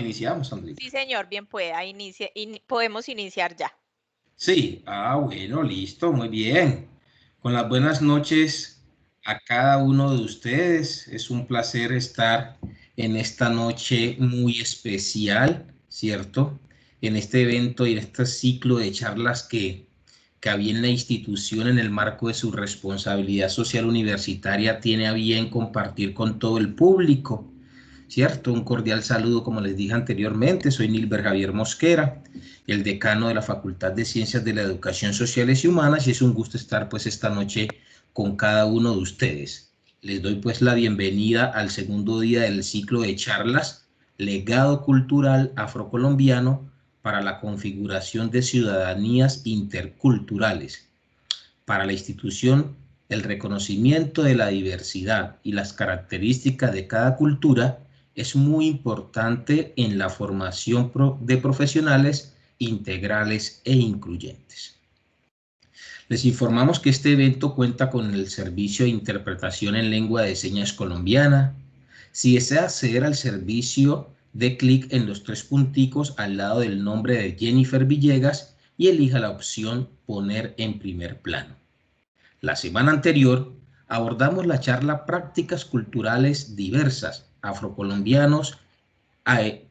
Iniciamos, Sí, Andrita. señor, bien pueda. Podemos iniciar ya. Sí, bueno, listo, muy bien. Con las buenas noches a cada uno de ustedes. Es un placer estar en esta noche muy especial, ¿cierto? En este evento y en este ciclo de charlas que había en la institución en el marco de su responsabilidad social universitaria tiene a bien compartir con todo el público. ¿Cierto? Un cordial saludo, como les dije anteriormente, soy Nilber Javier Mosquera, el decano de la Facultad de Ciencias de la Educación Sociales y Humanas, y es un gusto estar pues esta noche con cada uno de ustedes. Les doy pues la bienvenida al segundo día del ciclo de charlas Legado Cultural Afrocolombiano para la configuración de ciudadanías interculturales. Para la institución, el reconocimiento de la diversidad y las características de cada cultura es muy importante en la formación de profesionales integrales e incluyentes. Les informamos que este evento cuenta con el servicio de interpretación en lengua de señas colombiana. Si desea acceder al servicio, dé clic en los tres punticos al lado del nombre de Jennifer Villegas y elija la opción Poner en primer plano. La semana anterior abordamos la charla Prácticas Culturales Diversas, Afrocolombianos,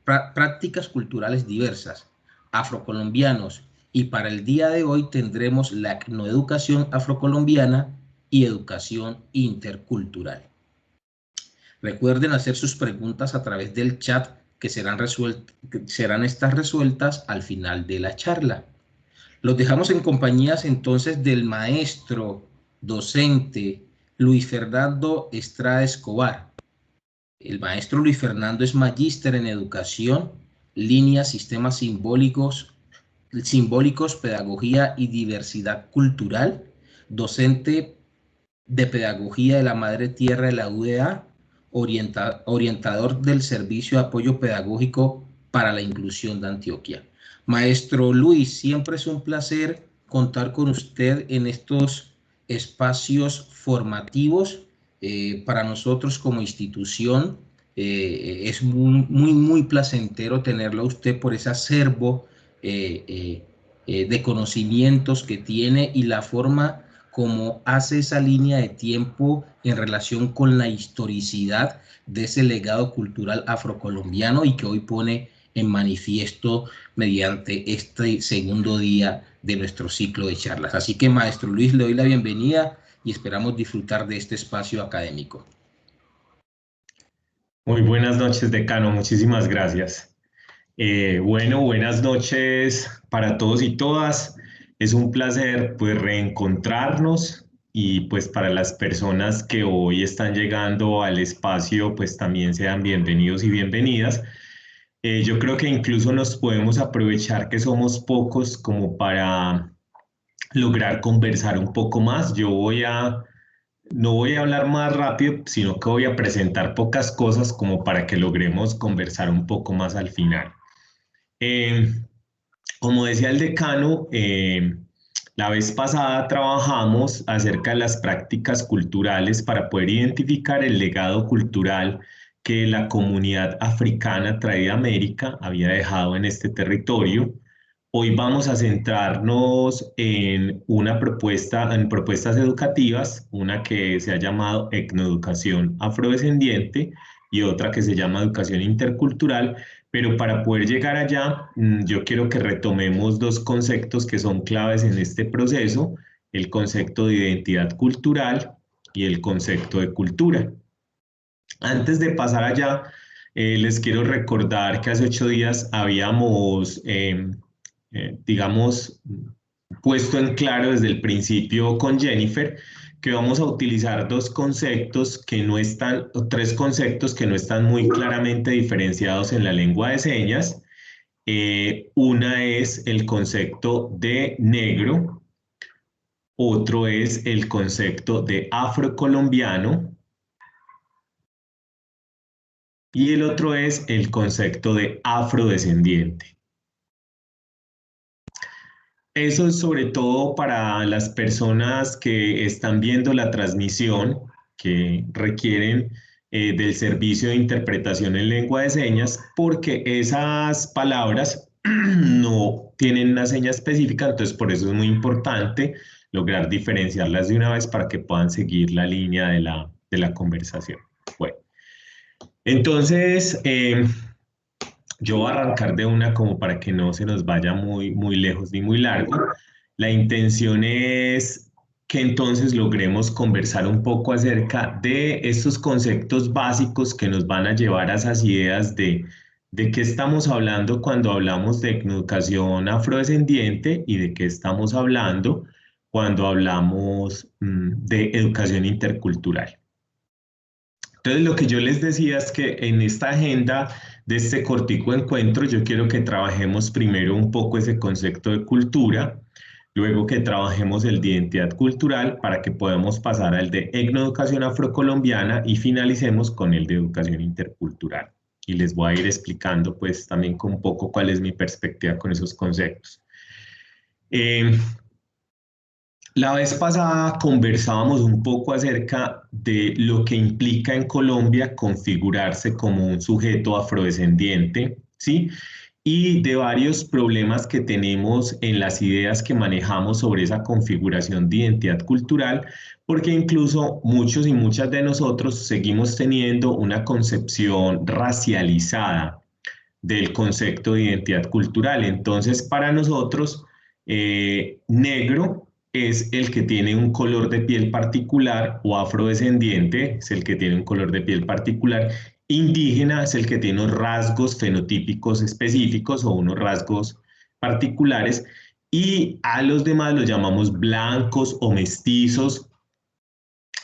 Prácticas Culturales Diversas, Afrocolombianos, y para el día de hoy tendremos la etnoeducación afrocolombiana y educación intercultural. Recuerden hacer sus preguntas a través del chat que serán estas resueltas al final de la charla. Los dejamos en compañías entonces del maestro docente Luis Fernando Estrada Escobar. El maestro Luis Fernando es magíster en educación, línea sistemas simbólicos, pedagogía y diversidad cultural, docente de pedagogía de la Madre Tierra de la UDA, orientador del Servicio de Apoyo Pedagógico para la Inclusión de Antioquia. Maestro Luis, siempre es un placer contar con usted en estos espacios formativos. Para nosotros como institución es muy placentero tenerlo a usted por ese acervo de conocimientos que tiene y la forma como hace esa línea de tiempo en relación con la historicidad de ese legado cultural afrocolombiano y que hoy pone en manifiesto mediante este segundo día de nuestro ciclo de charlas. Así que, maestro Luis, le doy la bienvenida y esperamos disfrutar de este espacio académico. Muy buenas noches, decano. Muchísimas gracias. Bueno, buenas noches para todos y todas. Es un placer pues reencontrarnos y pues para las personas que hoy están llegando al espacio pues también sean bienvenidos y bienvenidas. Yo creo que incluso nos podemos aprovechar que somos pocos como para lograr conversar un poco más. No voy a hablar más rápido, sino que voy a presentar pocas cosas como para que logremos conversar un poco más al final. Eh, Como decía el decano, la vez pasada trabajamos acerca de las prácticas culturales para poder identificar el legado cultural que la comunidad africana traída a América había dejado en este territorio. Hoy vamos a centrarnos en en propuestas educativas, una que se ha llamado etnoeducación afrodescendiente y otra que se llama educación intercultural, pero para poder llegar allá, yo quiero que retomemos dos conceptos que son claves en este proceso, el concepto de identidad cultural y el concepto de cultura. Antes de pasar allá, les quiero recordar que hace 8 días habíamos, digamos, puesto en claro desde el principio con Jennifer que vamos a utilizar dos conceptos que no están, o tres conceptos que no están muy claramente diferenciados en la lengua de señas. Una es el concepto de negro, otro es el concepto de afrocolombiano y el otro es el concepto de afrodescendiente. Eso es sobre todo para las personas que están viendo la transmisión, que requieren del servicio de interpretación en lengua de señas, porque esas palabras no tienen una seña específica, entonces por eso es muy importante lograr diferenciarlas de una vez para que puedan seguir la línea de la conversación. Bueno, entonces yo voy a arrancar de una como para que no se nos vaya muy lejos ni muy largo. La intención es que entonces logremos conversar un poco acerca de estos conceptos básicos que nos van a llevar a esas ideas de qué estamos hablando cuando hablamos de educación afrodescendiente y de qué estamos hablando cuando hablamos de educación intercultural. Entonces, lo que yo les decía es que en esta agenda de este cortico encuentro, yo quiero que trabajemos primero un poco ese concepto de cultura, luego que trabajemos el de identidad cultural para que podamos pasar al de etnoeducación afrocolombiana y finalicemos con el de educación intercultural. Y les voy a ir explicando pues también con un poco cuál es mi perspectiva con esos conceptos. La vez pasada conversábamos un poco acerca de lo que implica en Colombia configurarse como un sujeto afrodescendiente, ¿sí? Y de varios problemas que tenemos en las ideas que manejamos sobre esa configuración de identidad cultural, porque incluso muchos y muchas de nosotros seguimos teniendo una concepción racializada del concepto de identidad cultural. Entonces, para nosotros, negro es el que tiene un color de piel particular, o afrodescendiente es el que tiene un color de piel particular, indígena es el que tiene unos rasgos fenotípicos específicos o unos rasgos particulares, y a los demás los llamamos blancos o mestizos.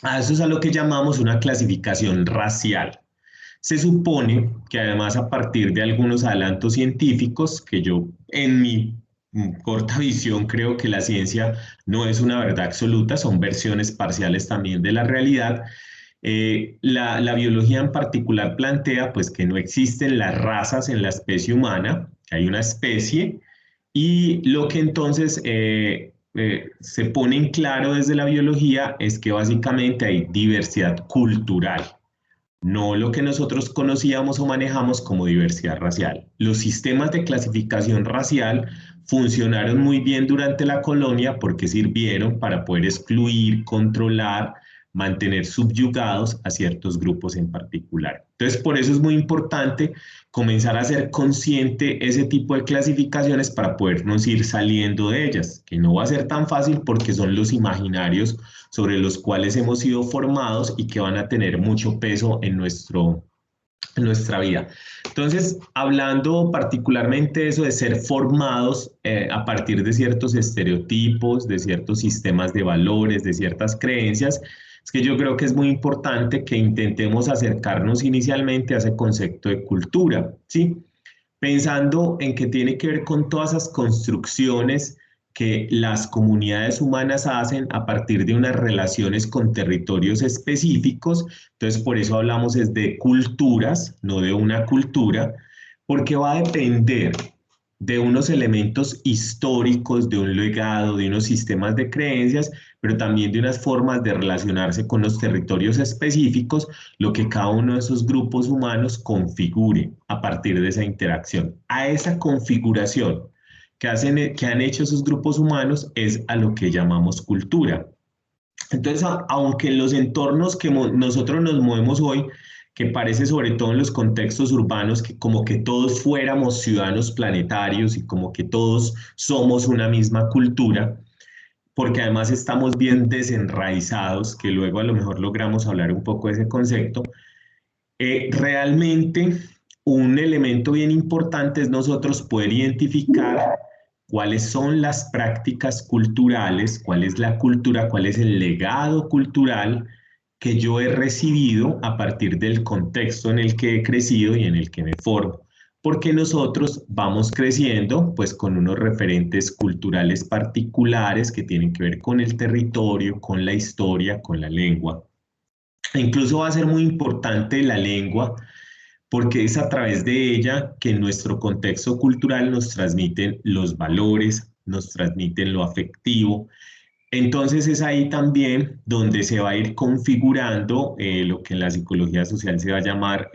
A eso es a lo que llamamos una clasificación racial. Se supone que además, a partir de algunos adelantos científicos, que yo en mi corta visión creo que la ciencia no es una verdad absoluta, son versiones parciales también de la realidad, la biología en particular plantea pues que no existen las razas en la especie humana, que hay una especie, y lo que entonces se pone en claro desde la biología es que básicamente hay diversidad cultural, no lo que nosotros conocíamos o manejamos como diversidad racial. Los sistemas de clasificación racial funcionaron muy bien durante la colonia porque sirvieron para poder excluir, controlar, mantener subyugados a ciertos grupos en particular. Entonces, por eso es muy importante comenzar a ser consciente ese tipo de clasificaciones para podernos ir saliendo de ellas, que no va a ser tan fácil porque son los imaginarios sobre los cuales hemos sido formados y que van a tener mucho peso en nuestra vida. Entonces, hablando particularmente de eso de ser formados a partir de ciertos estereotipos, de ciertos sistemas de valores, de ciertas creencias, es que yo creo que es muy importante que intentemos acercarnos inicialmente a ese concepto de cultura, ¿sí? Pensando en que tiene que ver con todas esas construcciones que las comunidades humanas hacen a partir de unas relaciones con territorios específicos. Entonces, por eso hablamos es de culturas, no de una cultura, porque va a depender de unos elementos históricos, de un legado, de unos sistemas de creencias, pero también de unas formas de relacionarse con los territorios específicos, lo que cada uno de esos grupos humanos configure a partir de esa interacción. A esa configuración que han hecho esos grupos humanos es a lo que llamamos cultura. Entonces, aunque en los entornos que nosotros nos movemos hoy, que parece sobre todo en los contextos urbanos, que como que todos fuéramos ciudadanos planetarios y como que todos somos una misma cultura, porque además estamos bien desenraizados, que luego a lo mejor logramos hablar un poco de ese concepto, realmente un elemento bien importante es nosotros poder identificar cuáles son las prácticas culturales, cuál es la cultura, cuál es el legado cultural que yo he recibido a partir del contexto en el que he crecido y en el que me formo. Porque nosotros vamos creciendo pues con unos referentes culturales particulares que tienen que ver con el territorio, con la historia, con la lengua. E incluso va a ser muy importante la lengua porque es a través de ella que en nuestro contexto cultural nos transmiten los valores, nos transmiten lo afectivo, Entonces es ahí también donde se va a ir configurando lo que en la psicología social se va a llamar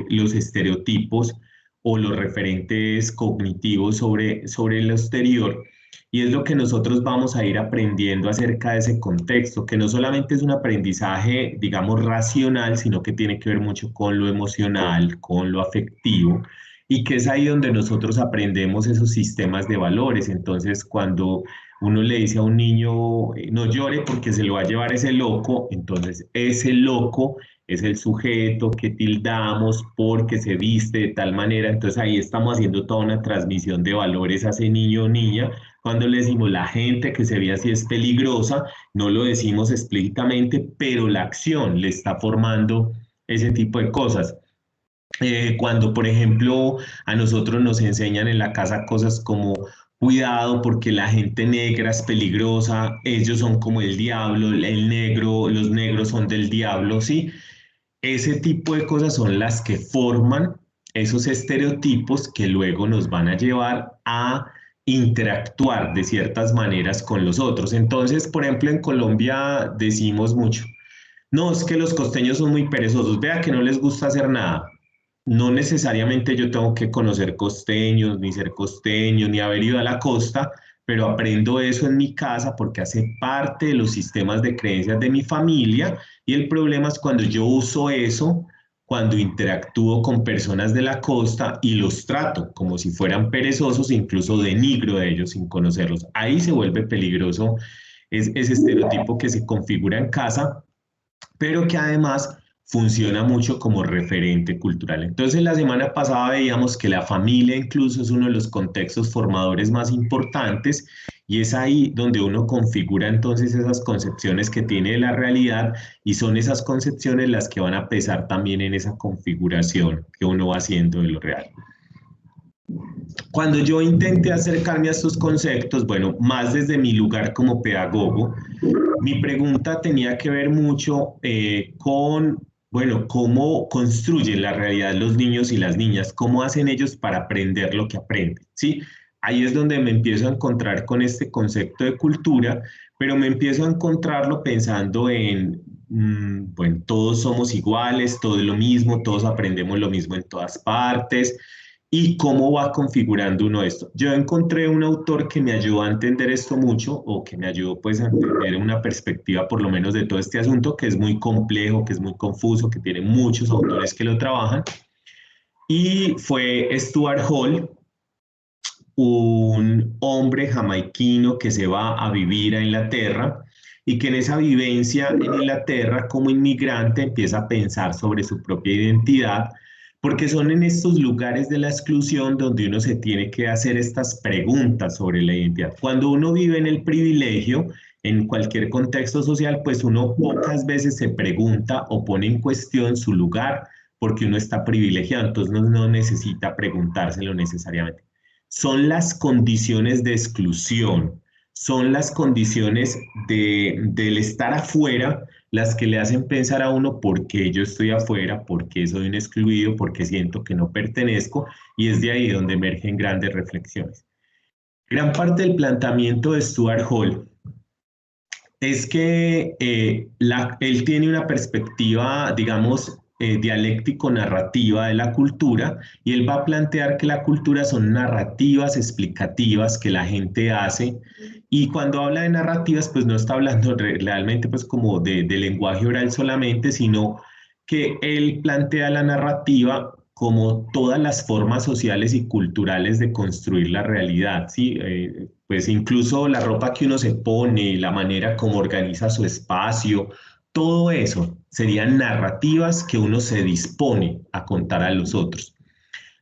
los estereotipos o los referentes cognitivos sobre lo exterior. Y es lo que nosotros vamos a ir aprendiendo acerca de ese contexto, que no solamente es un aprendizaje, digamos, racional, sino que tiene que ver mucho con lo emocional, con lo afectivo, y que es ahí donde nosotros aprendemos esos sistemas de valores. Entonces, cuando uno le dice a un niño, no llore porque se lo va a llevar ese loco, entonces ese loco es el sujeto que tildamos porque se viste de tal manera, entonces ahí estamos haciendo toda una transmisión de valores a ese niño o niña. Cuando le decimos la gente que se ve así es peligrosa, no lo decimos explícitamente, pero la acción le está formando ese tipo de cosas. Cuando, por ejemplo, a nosotros nos enseñan en la casa cosas como cuidado porque la gente negra es peligrosa, ellos son como el diablo, el negro, los negros son del diablo, ¿sí? Ese tipo de cosas son las que forman esos estereotipos que luego nos van a llevar a interactuar de ciertas maneras con los otros. Entonces, por ejemplo, en Colombia decimos mucho, no, es que los costeños son muy perezosos, vea que no les gusta hacer nada. No necesariamente yo tengo que conocer costeños, ni ser costeño, ni haber ido a la costa, pero aprendo eso en mi casa porque hace parte de los sistemas de creencias de mi familia y el problema es cuando yo uso eso, cuando interactúo con personas de la costa y los trato como si fueran perezosos, incluso denigro de ellos sin conocerlos. Ahí se vuelve peligroso ese estereotipo que se configura en casa pero que además funciona mucho como referente cultural. Entonces, la semana pasada veíamos que la familia incluso es uno de los contextos formadores más importantes y es ahí donde uno configura entonces esas concepciones que tiene de la realidad y son esas concepciones las que van a pesar también en esa configuración que uno va haciendo de lo real. Cuando yo intenté acercarme a estos conceptos, bueno, más desde mi lugar como pedagogo, mi pregunta tenía que ver mucho con, bueno, cómo construyen la realidad los niños y las niñas, cómo hacen ellos para aprender lo que aprenden, ¿sí? Ahí es donde me empiezo a encontrar con este concepto de cultura, pero me empiezo a encontrarlo pensando en, bueno, todos somos iguales, todo es lo mismo, todos aprendemos lo mismo en todas partes, y cómo va configurando uno esto. Yo encontré un autor que me ayudó a entender esto mucho o que me ayudó pues a entender una perspectiva por lo menos de todo este asunto que es muy complejo, que es muy confuso, que tiene muchos autores que lo trabajan y fue Stuart Hall, un hombre jamaiquino que se va a vivir a Inglaterra y que en esa vivencia en Inglaterra como inmigrante empieza a pensar sobre su propia identidad, porque son en estos lugares de la exclusión donde uno se tiene que hacer estas preguntas sobre la identidad. Cuando uno vive en el privilegio, en cualquier contexto social, pues uno pocas veces se pregunta o pone en cuestión su lugar porque uno está privilegiado, entonces no necesita preguntárselo necesariamente. Son las condiciones de exclusión, son las condiciones del estar afuera las que le hacen pensar a uno por qué yo estoy afuera, por qué soy un excluido, por qué siento que no pertenezco, y es de ahí donde emergen grandes reflexiones. Gran parte del planteamiento de Stuart Hall es que él tiene una perspectiva, digamos, dialéctico-narrativa de la cultura y él va a plantear que la cultura son narrativas explicativas que la gente hace y cuando habla de narrativas pues no está hablando realmente pues como de lenguaje oral solamente, sino que él plantea la narrativa como todas las formas sociales y culturales de construir la realidad, ¿sí? Pues incluso la ropa que uno se pone, la manera como organiza su espacio, todo eso serían narrativas que uno se dispone a contar a los otros.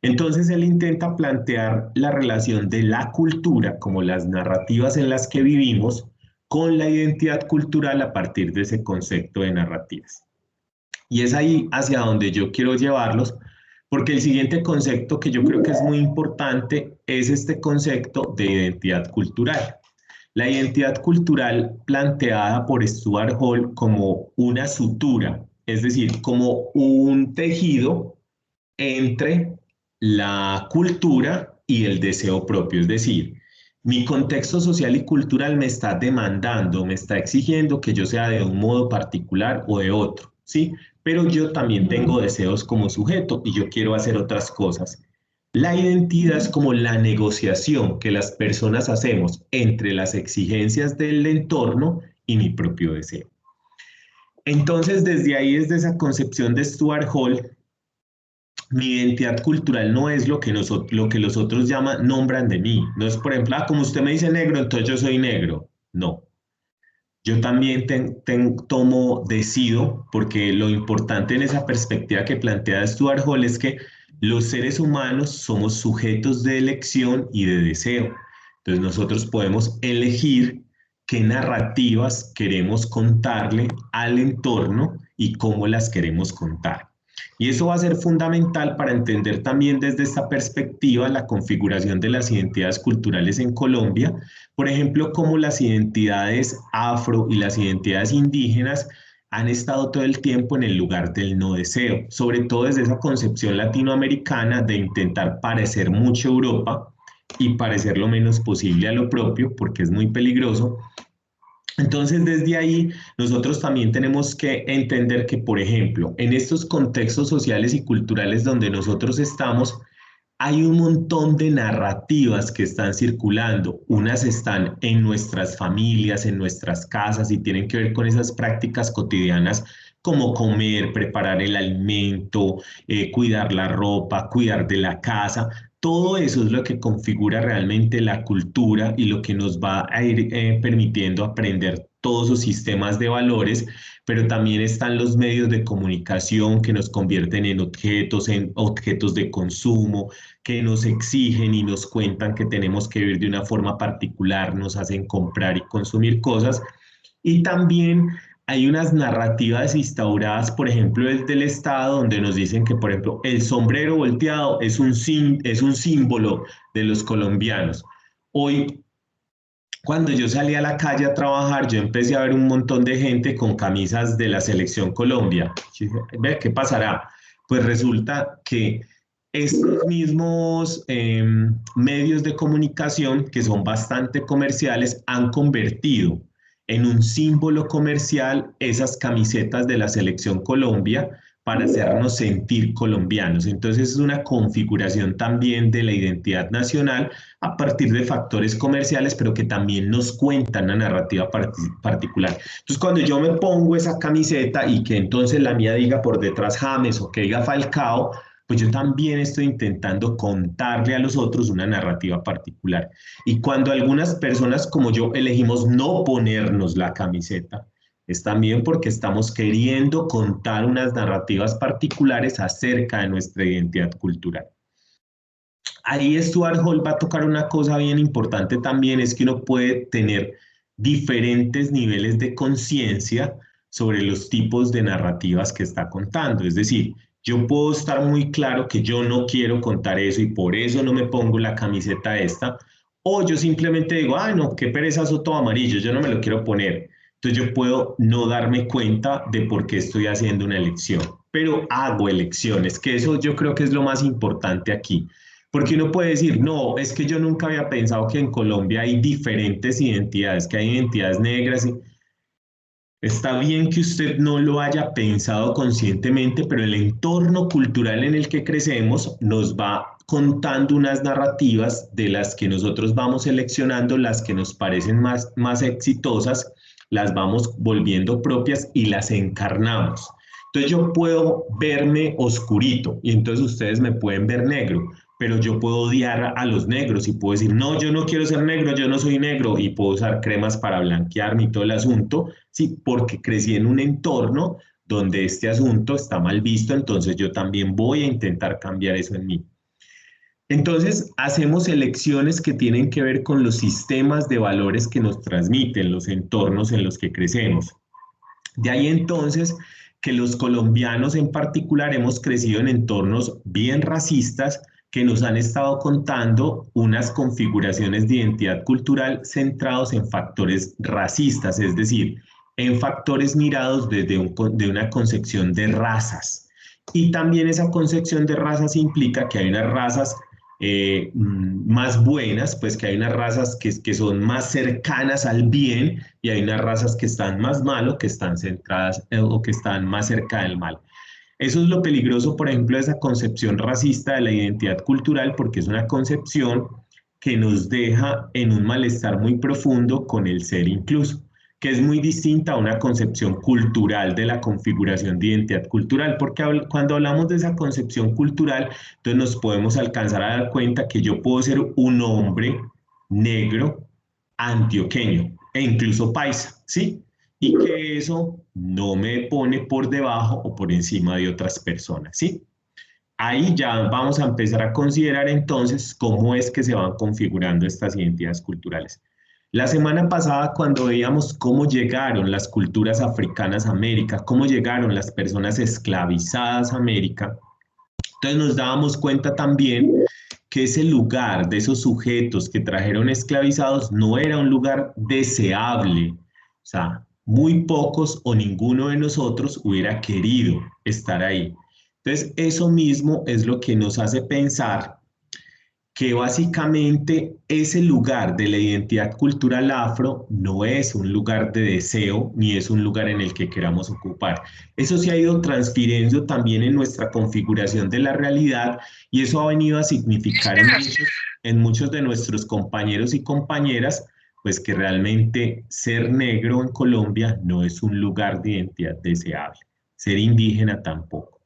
Entonces él intenta plantear la relación de la cultura como las narrativas en las que vivimos con la identidad cultural a partir de ese concepto de narrativas. Y es ahí hacia donde yo quiero llevarlos, porque el siguiente concepto que yo creo que es muy importante es este concepto de identidad cultural. La identidad cultural planteada por Stuart Hall como una sutura, es decir, como un tejido entre la cultura y el deseo propio, es decir, Mi contexto social y cultural me está demandando, me está exigiendo que yo sea de un modo particular o de otro, ¿sí? Pero yo también tengo deseos como sujeto y yo quiero hacer otras cosas. La identidad es como la negociación que las personas hacemos entre las exigencias del entorno y mi propio deseo. Entonces, desde ahí, desde esa concepción de Stuart Hall, mi identidad cultural no es lo que los otros nombran de mí. No es, por ejemplo, como usted me dice negro, entonces yo soy negro. No. Yo también decido, porque lo importante en esa perspectiva que plantea Stuart Hall es que los seres humanos somos sujetos de elección y de deseo. Entonces nosotros podemos elegir qué narrativas queremos contarle al entorno y cómo las queremos contar. Y eso va a ser fundamental para entender también desde esta perspectiva la configuración de las identidades culturales en Colombia, por ejemplo, cómo las identidades afro y las identidades indígenas han estado todo el tiempo en el lugar del no deseo, sobre todo desde esa concepción latinoamericana de intentar parecer mucho Europa y parecer lo menos posible a lo propio, porque es muy peligroso. Entonces, desde ahí, nosotros también tenemos que entender que, por ejemplo, en estos contextos sociales y culturales donde nosotros estamos, hay un montón de narrativas que están circulando. Unas están en nuestras familias, en nuestras casas y tienen que ver con esas prácticas cotidianas como comer, preparar el alimento, cuidar la ropa, cuidar de la casa. Todo eso es lo que configura realmente la cultura y lo que nos va a ir permitiendo aprender todos esos sistemas de valores, pero también están los medios de comunicación que nos convierten en objetos de consumo, que nos exigen y nos cuentan que tenemos que vivir de una forma particular, nos hacen comprar y consumir cosas. Y también hay unas narrativas instauradas, por ejemplo, desde el Estado, donde nos dicen que, por ejemplo, el sombrero volteado es un símbolo de los colombianos. Hoy, cuando yo salí a la calle a trabajar, yo empecé a ver un montón de gente con camisas de la Selección Colombia. Ve, ¿qué pasará? Pues resulta que estos mismos medios de comunicación, que son bastante comerciales, han convertido en un símbolo comercial esas camisetas de la Selección Colombia para hacernos sentir colombianos. Entonces es una configuración también de la identidad nacional a partir de factores comerciales, pero que también nos cuentan una narrativa particular. Entonces cuando yo me pongo esa camiseta y que entonces la mía diga por detrás James o que diga Falcao, pues yo también estoy intentando contarle a los otros una narrativa particular. Y cuando algunas personas como yo elegimos no ponernos la camiseta, es también porque estamos queriendo contar unas narrativas particulares acerca de nuestra identidad cultural. Ahí Stuart Hall va a tocar una cosa bien importante también, es que uno puede tener diferentes niveles de conciencia sobre los tipos de narrativas que está contando. Es decir, yo puedo estar muy claro que yo no quiero contar eso y por eso no me pongo la camiseta esta, o yo simplemente digo, ay no, qué perezazo todo amarillo, yo no me lo quiero poner. Entonces yo puedo no darme cuenta de por qué estoy haciendo una elección, pero hago elecciones, que eso yo creo que es lo más importante aquí. Porque uno puede decir, no, es que yo nunca había pensado que en Colombia hay diferentes identidades, que hay identidades negras. Está bien que usted no lo haya pensado conscientemente, pero el entorno cultural en el que crecemos nos va contando unas narrativas de las que nosotros vamos seleccionando, las que nos parecen más exitosas, las vamos volviendo propias y las encarnamos. Entonces yo puedo verme oscurito y entonces ustedes me pueden ver negro, pero yo puedo odiar a los negros y puedo decir, no, yo no quiero ser negro, yo no soy negro y puedo usar cremas para blanquearme y todo el asunto, sí, porque crecí en un entorno donde este asunto está mal visto, entonces yo también voy a intentar cambiar eso en mí. Entonces, hacemos elecciones que tienen que ver con los sistemas de valores que nos transmiten los entornos en los que crecemos. De ahí entonces que los colombianos en particular hemos crecido en entornos bien racistas que nos han estado contando unas configuraciones de identidad cultural centrados en factores racistas, es decir, en factores mirados desde de una concepción de razas. Y también esa concepción de razas implica que hay unas razas más buenas, pues que hay unas razas que son más cercanas al bien y hay unas razas que están más malo, que están centradas o que están más cerca del mal. Eso es lo peligroso, por ejemplo, de esa concepción racista de la identidad cultural, porque es una concepción que nos deja en un malestar muy profundo con el ser incluso, que es muy distinta a una concepción cultural de la configuración de identidad cultural, porque cuando hablamos de esa concepción cultural, entonces nos podemos alcanzar a dar cuenta que yo puedo ser un hombre negro, antioqueño e incluso paisa, ¿sí? Y que eso no me pone por debajo o por encima de otras personas, ¿sí? Ahí ya vamos a empezar a considerar entonces cómo es que se van configurando estas identidades culturales. La semana pasada, cuando veíamos cómo llegaron las culturas africanas a América, cómo llegaron las personas esclavizadas a América, entonces nos dábamos cuenta también que ese lugar de esos sujetos que trajeron esclavizados no era un lugar deseable. O sea, muy pocos o ninguno de nosotros hubiera querido estar ahí. Entonces, eso mismo es lo que nos hace pensar que básicamente ese lugar de la identidad cultural afro no es un lugar de deseo ni es un lugar en el que queramos ocupar. Eso se ha ido transfiriendo también en nuestra configuración de la realidad y eso ha venido a significar en muchos de nuestros compañeros y compañeras pues que realmente ser negro en Colombia no es un lugar de identidad deseable, ser indígena tampoco.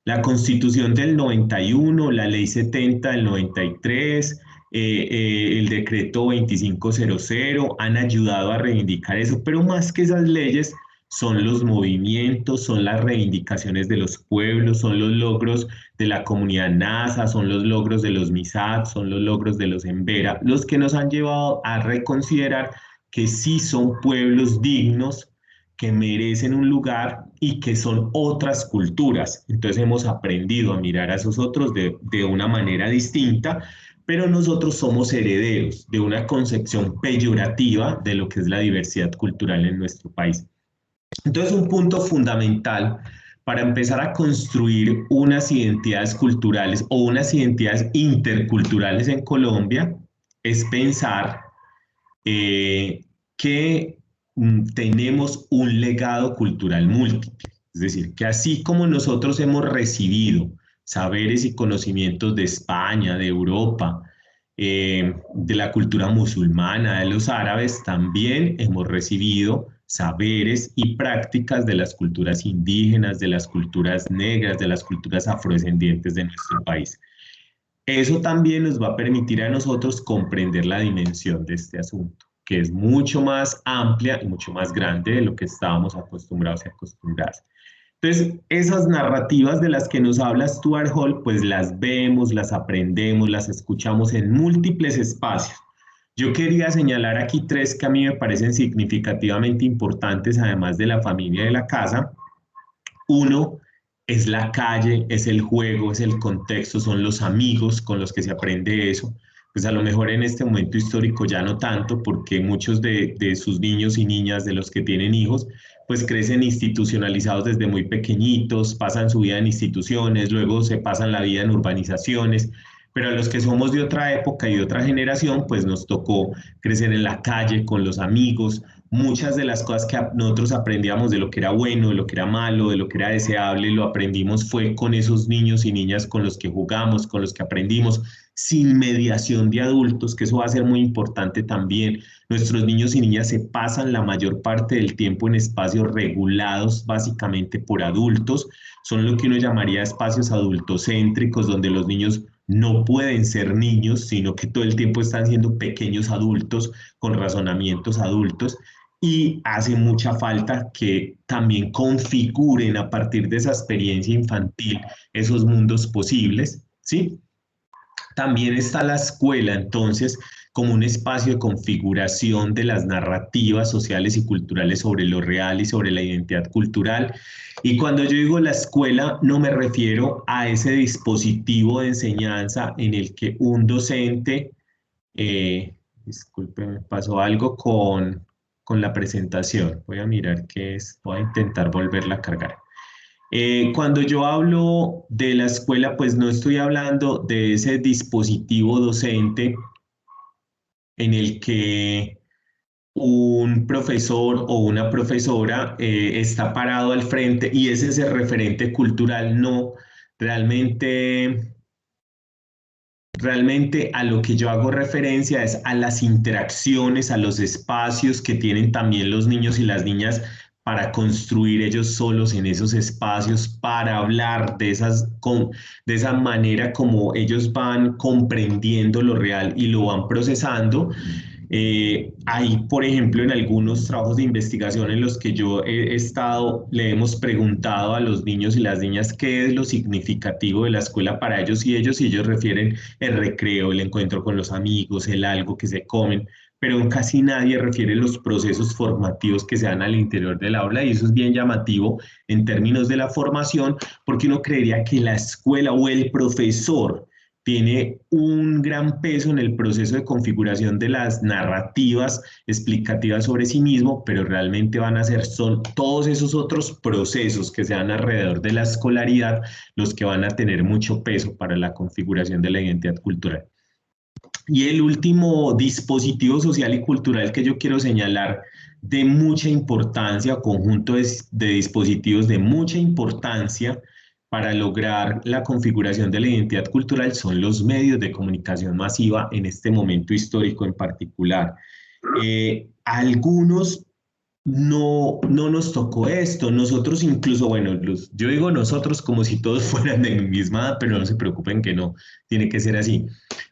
La Constitución del 91, la Ley 70 del 93, el decreto 2500 han ayudado a reivindicar eso, pero más que esas leyes son los movimientos, son las reivindicaciones de los pueblos, son los logros de la comunidad NASA, son los logros de los MISAT, son los logros de los Embera, los que nos han llevado a reconsiderar que sí son pueblos dignos, que merecen un lugar y que son otras culturas. Entonces hemos aprendido a mirar a esos otros de una manera distinta, pero nosotros somos herederos de una concepción peyorativa de lo que es la diversidad cultural en nuestro país. Entonces un punto fundamental para empezar a construir unas identidades culturales o unas identidades interculturales en Colombia es pensar que tenemos un legado cultural múltiple. Es decir, que así como nosotros hemos recibido saberes y conocimientos de España, de Europa, de la cultura musulmana, de los árabes, también hemos recibido saberes y prácticas de las culturas indígenas, de las culturas negras, de las culturas afrodescendientes de nuestro país. Eso también nos va a permitir a nosotros comprender la dimensión de este asunto, que es mucho más amplia y mucho más grande de lo que estábamos acostumbrados y acostumbradas. Entonces, esas narrativas de las que nos habla Stuart Hall, pues las vemos, las aprendemos, las escuchamos en múltiples espacios. Yo quería señalar aquí tres que a mí me parecen significativamente importantes, además de la familia y de la casa. Uno es la calle, es el juego, es el contexto, son los amigos con los que se aprende eso. Pues a lo mejor en este momento histórico ya no tanto, porque muchos de sus niños y niñas, de los que tienen hijos, pues crecen institucionalizados desde muy pequeñitos, pasan su vida en instituciones, luego se pasan la vida en urbanizaciones, pero a los que somos de otra época y de otra generación, pues nos tocó crecer en la calle con los amigos. Muchas de las cosas que nosotros aprendíamos de lo que era bueno, de lo que era malo, de lo que era deseable, lo aprendimos fue con esos niños y niñas con los que jugamos, con los que aprendimos, sin mediación de adultos, que eso va a ser muy importante también. Nuestros niños y niñas se pasan la mayor parte del tiempo en espacios regulados básicamente por adultos, son lo que uno llamaría espacios adultocéntricos, donde los niños no pueden ser niños, sino que todo el tiempo están siendo pequeños adultos con razonamientos adultos y hace mucha falta que también configuren a partir de esa experiencia infantil esos mundos posibles, ¿sí? También está la escuela, entonces, como un espacio de configuración de las narrativas sociales y culturales sobre lo real y sobre la identidad cultural. Y cuando yo digo la escuela, no me refiero a ese dispositivo de enseñanza en el que un docente, disculpe, me pasó algo con la presentación. Voy a mirar qué es, voy a intentar volverla a cargar. Cuando yo hablo de la escuela, pues no estoy hablando de ese dispositivo docente en el que un profesor o una profesora está parado al frente y ese es el referente cultural. No, realmente, realmente a lo que yo hago referencia es a las interacciones, a los espacios que tienen también los niños y las niñas para construir ellos solos en esos espacios, para hablar de de esa manera como ellos van comprendiendo lo real y lo van procesando. Hay, por ejemplo, en algunos trabajos de investigación en los que yo he estado, le hemos preguntado a los niños y las niñas qué es lo significativo de la escuela para ellos y ellos refieren el recreo, el encuentro con los amigos, el algo que se comen, pero casi nadie refiere los procesos formativos que se dan al interior del aula y eso es bien llamativo en términos de la formación porque uno creería que la escuela o el profesor tiene un gran peso en el proceso de configuración de las narrativas explicativas sobre sí mismo, pero realmente van a ser son todos esos otros procesos que se dan alrededor de la escolaridad los que van a tener mucho peso para la configuración de la identidad cultural. Y el último dispositivo social y cultural que yo quiero señalar de mucha importancia, conjunto de dispositivos de mucha importancia para lograr la configuración de la identidad cultural son los medios de comunicación masiva en este momento histórico en particular. Algunos no nos tocó esto. Nosotros incluso, bueno, yo digo nosotros como si todos fueran de mi misma edad, pero no se preocupen que no, tiene que ser así.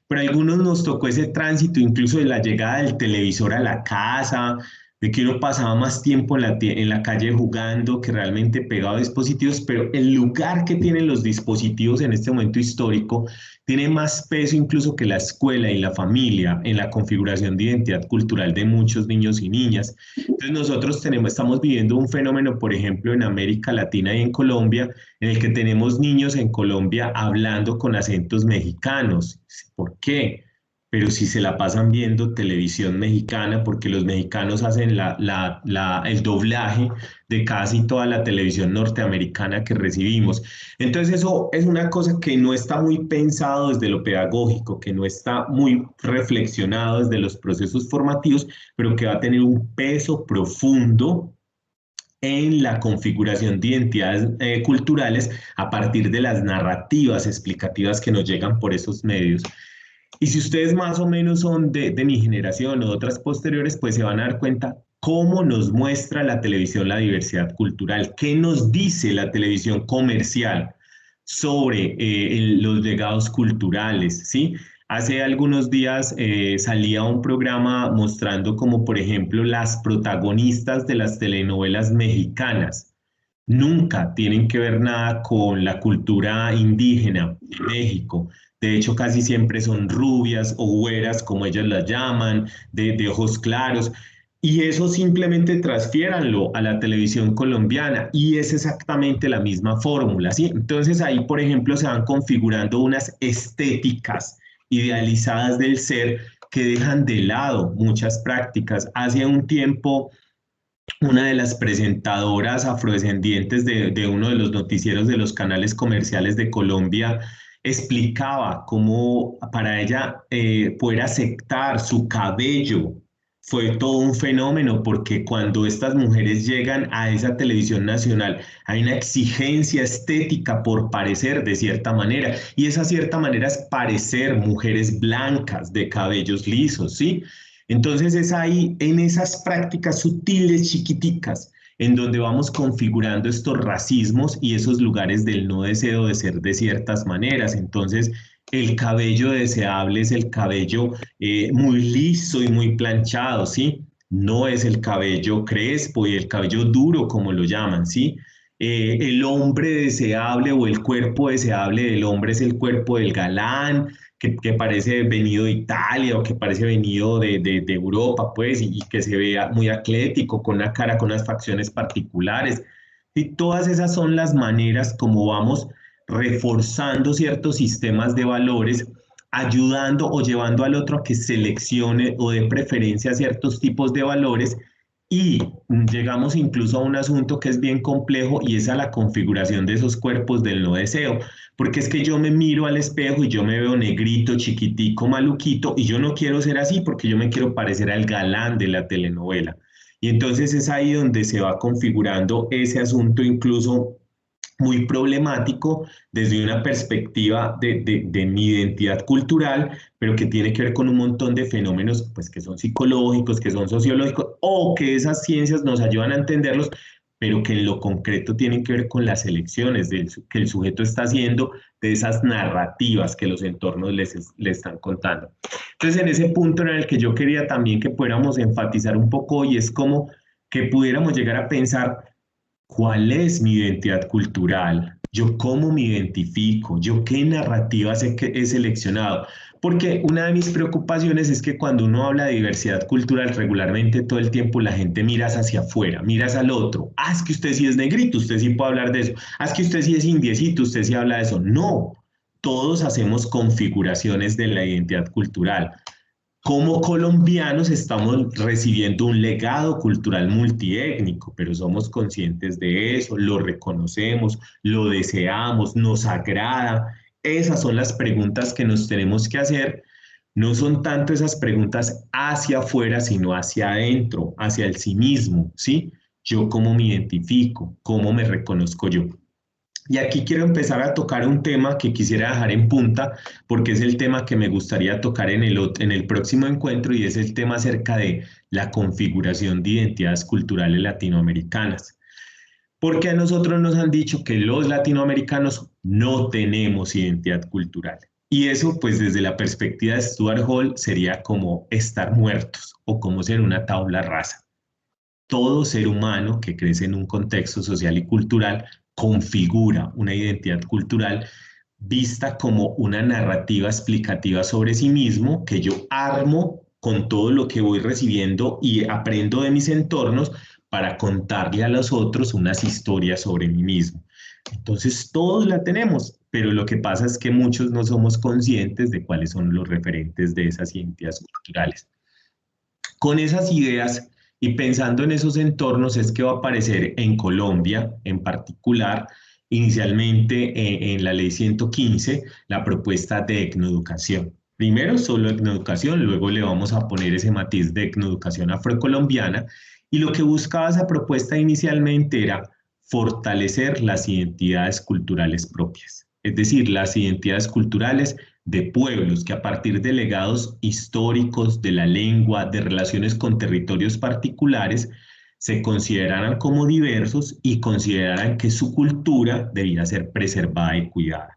Pero a algunos nos tocó ese tránsito, incluso de la llegada del televisor a la casa, de que uno pasaba más tiempo en la calle jugando que realmente pegado a dispositivos, pero el lugar que tienen los dispositivos en este momento histórico tiene más peso incluso que la escuela y la familia en la configuración de identidad cultural de muchos niños y niñas. Entonces nosotros estamos viviendo un fenómeno, por ejemplo, en América Latina y en Colombia, en el que tenemos niños en Colombia hablando con acentos mexicanos. ¿Por qué? Pero si se la pasan viendo televisión mexicana, porque los mexicanos hacen el doblaje de casi toda la televisión norteamericana que recibimos. Entonces eso es una cosa que no está muy pensado desde lo pedagógico, que no está muy reflexionado desde los procesos formativos, pero que va a tener un peso profundo en la configuración de identidades culturales a partir de las narrativas explicativas que nos llegan por esos medios. Y si ustedes más o menos son de mi generación o de otras posteriores, pues se van a dar cuenta cómo nos muestra la televisión la diversidad cultural, qué nos dice la televisión comercial sobre los legados culturales, ¿sí? Hace algunos días salía un programa mostrando como, por ejemplo, las protagonistas de las telenovelas mexicanas nunca tienen que ver nada con la cultura indígena de México. De hecho, casi siempre son rubias o güeras, como ellas las llaman, de ojos claros. Y eso simplemente transfiéranlo a la televisión colombiana y es exactamente la misma fórmula, ¿sí? Entonces ahí, por ejemplo, se van configurando unas estéticas idealizadas del ser que dejan de lado muchas prácticas. Hace un tiempo una de las presentadoras afrodescendientes de uno de los noticieros de los canales comerciales de Colombia explicaba cómo para ella poder aceptar su cabello fue todo un fenómeno porque cuando estas mujeres llegan a esa televisión nacional hay una exigencia estética por parecer de cierta manera y esa cierta manera es parecer mujeres blancas de cabellos lisos, ¿sí? Entonces es ahí, en esas prácticas sutiles, chiquiticas, en donde vamos configurando estos racismos y esos lugares del no deseo de ser de ciertas maneras. Entonces, el cabello deseable es el cabello muy liso y muy planchado, ¿sí? No es el cabello crespo y el cabello duro, como lo llaman, ¿sí? El hombre deseable o el cuerpo deseable del hombre es el cuerpo del galán, que parece venido de Italia o que parece venido de Europa, pues, y que se vea muy atlético, con una cara, con unas facciones particulares. Y todas esas son las maneras como vamos reforzando ciertos sistemas de valores, ayudando o llevando al otro a que seleccione o de preferencia ciertos tipos de valores Y llegamos incluso a un asunto que es bien complejo y es a la configuración de esos cuerpos del no deseo, porque es que yo me miro al espejo y yo me veo negrito, chiquitico, maluquito y yo no quiero ser así porque yo me quiero parecer al galán de la telenovela. Y entonces es ahí donde se va configurando ese asunto incluso muy problemático desde una perspectiva de mi identidad cultural, pero que tiene que ver con un montón de fenómenos pues, que son psicológicos, que son sociológicos, o que esas ciencias nos ayudan a entenderlos, pero que en lo concreto tienen que ver con las elecciones que el sujeto está haciendo, de esas narrativas que los entornos le están contando. Entonces, en ese punto en el que yo quería también que pudiéramos enfatizar un poco, y es como que pudiéramos llegar a pensar ¿cuál es mi identidad cultural? ¿Yo cómo me identifico? ¿Yo qué narrativas he seleccionado? Porque una de mis preocupaciones es que cuando uno habla de diversidad cultural, regularmente todo el tiempo la gente miras hacia afuera, miras al otro. Ah, es que usted sí es negrito, usted sí puede hablar de eso. Ah, es que usted sí es indiecito, usted sí habla de eso. No, todos hacemos configuraciones de la identidad cultural. Como colombianos estamos recibiendo un legado cultural multiétnico, pero somos conscientes de eso, lo reconocemos, lo deseamos, nos agrada. Esas son las preguntas que nos tenemos que hacer. No son tanto esas preguntas hacia afuera, sino hacia adentro, hacia el sí mismo, ¿sí? Yo cómo me identifico, cómo me reconozco yo. Y aquí quiero empezar a tocar un tema que quisiera dejar en punta, porque es el tema que me gustaría tocar en el próximo encuentro y es el tema acerca de la configuración de identidades culturales latinoamericanas. Porque a nosotros nos han dicho que los latinoamericanos no tenemos identidad cultural. Y eso, pues desde la perspectiva de Stuart Hall, sería como estar muertos o como ser una tabla rasa. Todo ser humano que crece en un contexto social y cultural configura una identidad cultural vista como una narrativa explicativa sobre sí mismo que yo armo con todo lo que voy recibiendo y aprendo de mis entornos para contarle a los otros unas historias sobre mí mismo. Entonces todos la tenemos, pero lo que pasa es que muchos no somos conscientes de cuáles son los referentes de esas identidades culturales. Con esas ideas y pensando en esos entornos es que va a aparecer en Colombia, en particular, inicialmente en la ley 115, la propuesta de etnoeducación. Primero solo etnoeducación, luego le vamos a poner ese matiz de etnoeducación afrocolombiana, y lo que buscaba esa propuesta inicialmente era fortalecer las identidades culturales propias, es decir, las identidades culturales de pueblos que a partir de legados históricos, de la lengua, de relaciones con territorios particulares, se consideraran como diversos y consideraran que su cultura debía ser preservada y cuidada.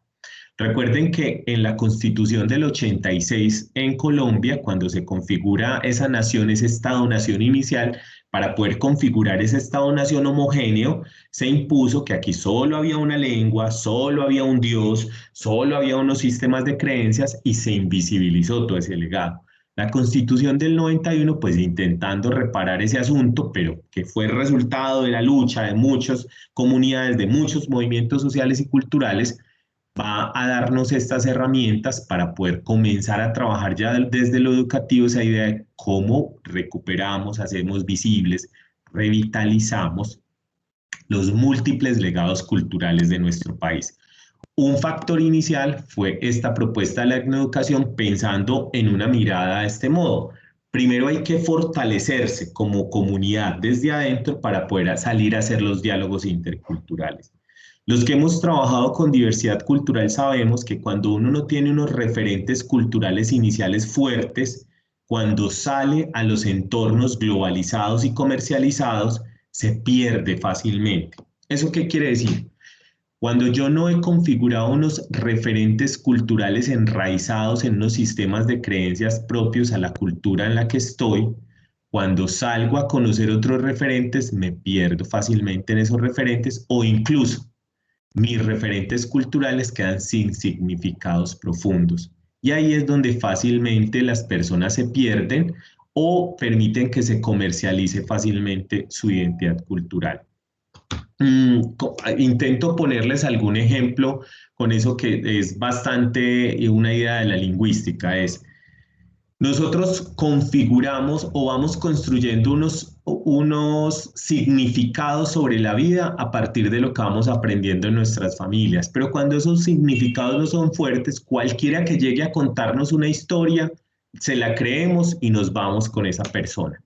Recuerden que en la Constitución del 86 en Colombia, cuando se configura esa nación, ese Estado-nación inicial, para poder configurar ese Estado-nación homogéneo, se impuso que aquí solo había una lengua, solo había un Dios, solo había unos sistemas de creencias y se invisibilizó todo ese legado. La Constitución del 91, pues intentando reparar ese asunto, pero que fue el resultado de la lucha de muchas comunidades, de muchos movimientos sociales y culturales, va a darnos estas herramientas para poder comenzar a trabajar ya desde lo educativo esa idea de cómo recuperamos, hacemos visibles, revitalizamos los múltiples legados culturales de nuestro país. Un factor inicial fue esta propuesta de la etnoeducación pensando en una mirada de este modo. Primero hay que fortalecerse como comunidad desde adentro para poder salir a hacer los diálogos interculturales. Los que hemos trabajado con diversidad cultural sabemos que cuando uno no tiene unos referentes culturales iniciales fuertes, cuando sale a los entornos globalizados y comercializados, se pierde fácilmente. ¿Eso qué quiere decir? Cuando yo no he configurado unos referentes culturales enraizados en unos sistemas de creencias propios a la cultura en la que estoy, cuando salgo a conocer otros referentes, me pierdo fácilmente en esos referentes o incluso mis referentes culturales quedan sin significados profundos. Y ahí es donde fácilmente las personas se pierden o permiten que se comercialice fácilmente su identidad cultural. Intento ponerles algún ejemplo con eso que es bastante una idea de la lingüística, es nosotros configuramos o vamos construyendo unos significados sobre la vida a partir de lo que vamos aprendiendo en nuestras familias. Pero cuando esos significados no son fuertes, cualquiera que llegue a contarnos una historia, se la creemos y nos vamos con esa persona.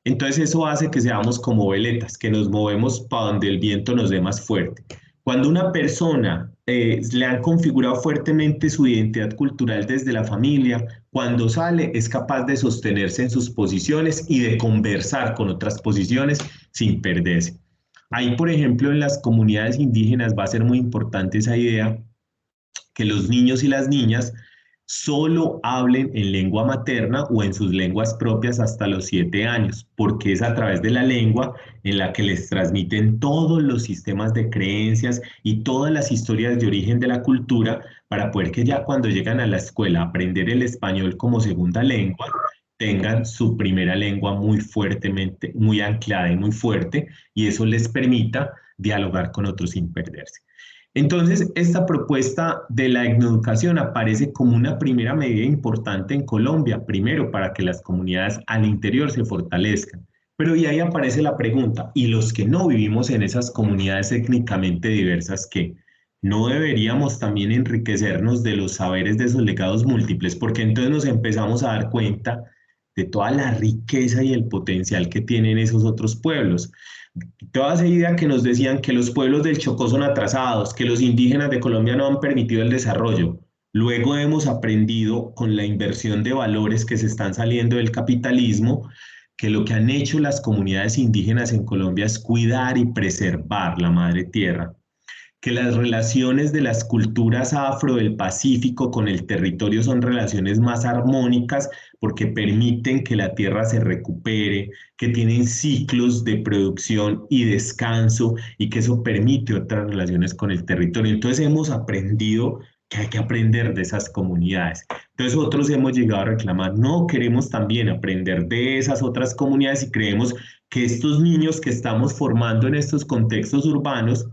Entonces eso hace que seamos como veletas, que nos movemos para donde el viento nos dé más fuerte. Cuando una persona le han configurado fuertemente su identidad cultural desde la familia, cuando sale es capaz de sostenerse en sus posiciones y de conversar con otras posiciones sin perderse. Ahí, por ejemplo, en las comunidades indígenas va a ser muy importante esa idea que los niños y las niñas solo hablen en lengua materna o en sus lenguas propias hasta los 7 años, porque es a través de la lengua en la que les transmiten todos los sistemas de creencias y todas las historias de origen de la cultura para poder que ya cuando llegan a la escuela a aprender el español como segunda lengua, tengan su primera lengua muy fuertemente, muy anclada y muy fuerte, y eso les permita dialogar con otros sin perderse. Entonces, esta propuesta de la etnoeducación aparece como una primera medida importante en Colombia, primero para que las comunidades al interior se fortalezcan. Pero y ahí aparece la pregunta, ¿y los que no vivimos en esas comunidades étnicamente diversas qué? ¿No deberíamos también enriquecernos de los saberes de esos legados múltiples? Porque entonces nos empezamos a dar cuenta de toda la riqueza y el potencial que tienen esos otros pueblos. Toda esa idea que nos decían que los pueblos del Chocó son atrasados, que los indígenas de Colombia no han permitido el desarrollo. Luego hemos aprendido con la inversión de valores que se están saliendo del capitalismo, que lo que han hecho las comunidades indígenas en Colombia es cuidar y preservar la madre tierra, que las relaciones de las culturas afro del Pacífico con el territorio son relaciones más armónicas porque permiten que la tierra se recupere, que tienen ciclos de producción y descanso y que eso permite otras relaciones con el territorio. Entonces hemos aprendido que hay que aprender de esas comunidades. Entonces otros hemos llegado a reclamar, no, queremos también aprender de esas otras comunidades y creemos que estos niños que estamos formando en estos contextos urbanos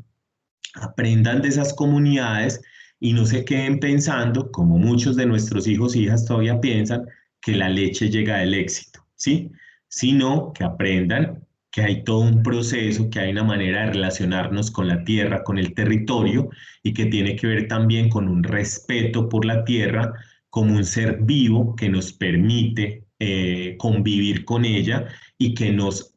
aprendan de esas comunidades y no se queden pensando, como muchos de nuestros hijos e hijas todavía piensan, que la leche llega del éxito, ¿sí? Sino que aprendan que hay todo un proceso, que hay una manera de relacionarnos con la tierra, con el territorio, y que tiene que ver también con un respeto por la tierra como un ser vivo que nos permite convivir con ella y que nos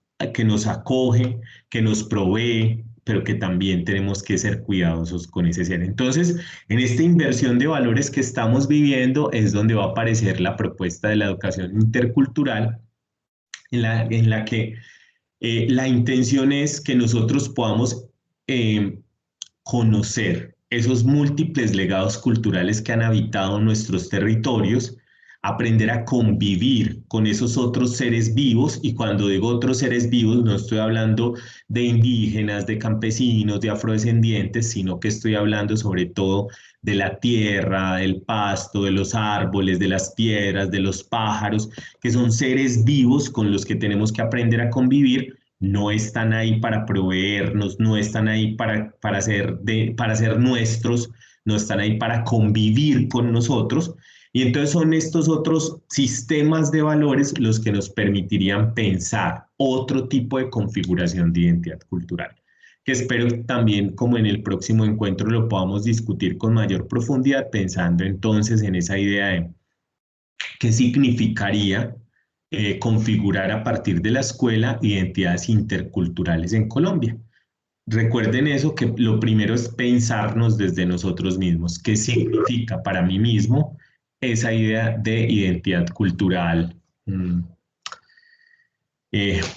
acoge, que nos provee, pero que también tenemos que ser cuidadosos con ese ser. Entonces, en esta inversión de valores que estamos viviendo es donde va a aparecer la propuesta de la educación intercultural, en la que la intención es que nosotros podamos conocer esos múltiples legados culturales que han habitado nuestros territorios, aprender a convivir con esos otros seres vivos, y cuando digo otros seres vivos no estoy hablando de indígenas, de campesinos, de afrodescendientes, sino que estoy hablando sobre todo de la tierra, del pasto, de los árboles, de las piedras, de los pájaros, que son seres vivos con los que tenemos que aprender a convivir. No están ahí para proveernos, no están ahí para ser nuestros, no están ahí para convivir con nosotros. Y entonces son estos otros sistemas de valores los que nos permitirían pensar otro tipo de configuración de identidad cultural, que espero también como en el próximo encuentro lo podamos discutir con mayor profundidad, pensando entonces en esa idea de qué significaría configurar a partir de la escuela identidades interculturales en Colombia. Recuerden eso, que lo primero es pensarnos desde nosotros mismos. ¿Qué significa para mí mismo esa idea de identidad cultural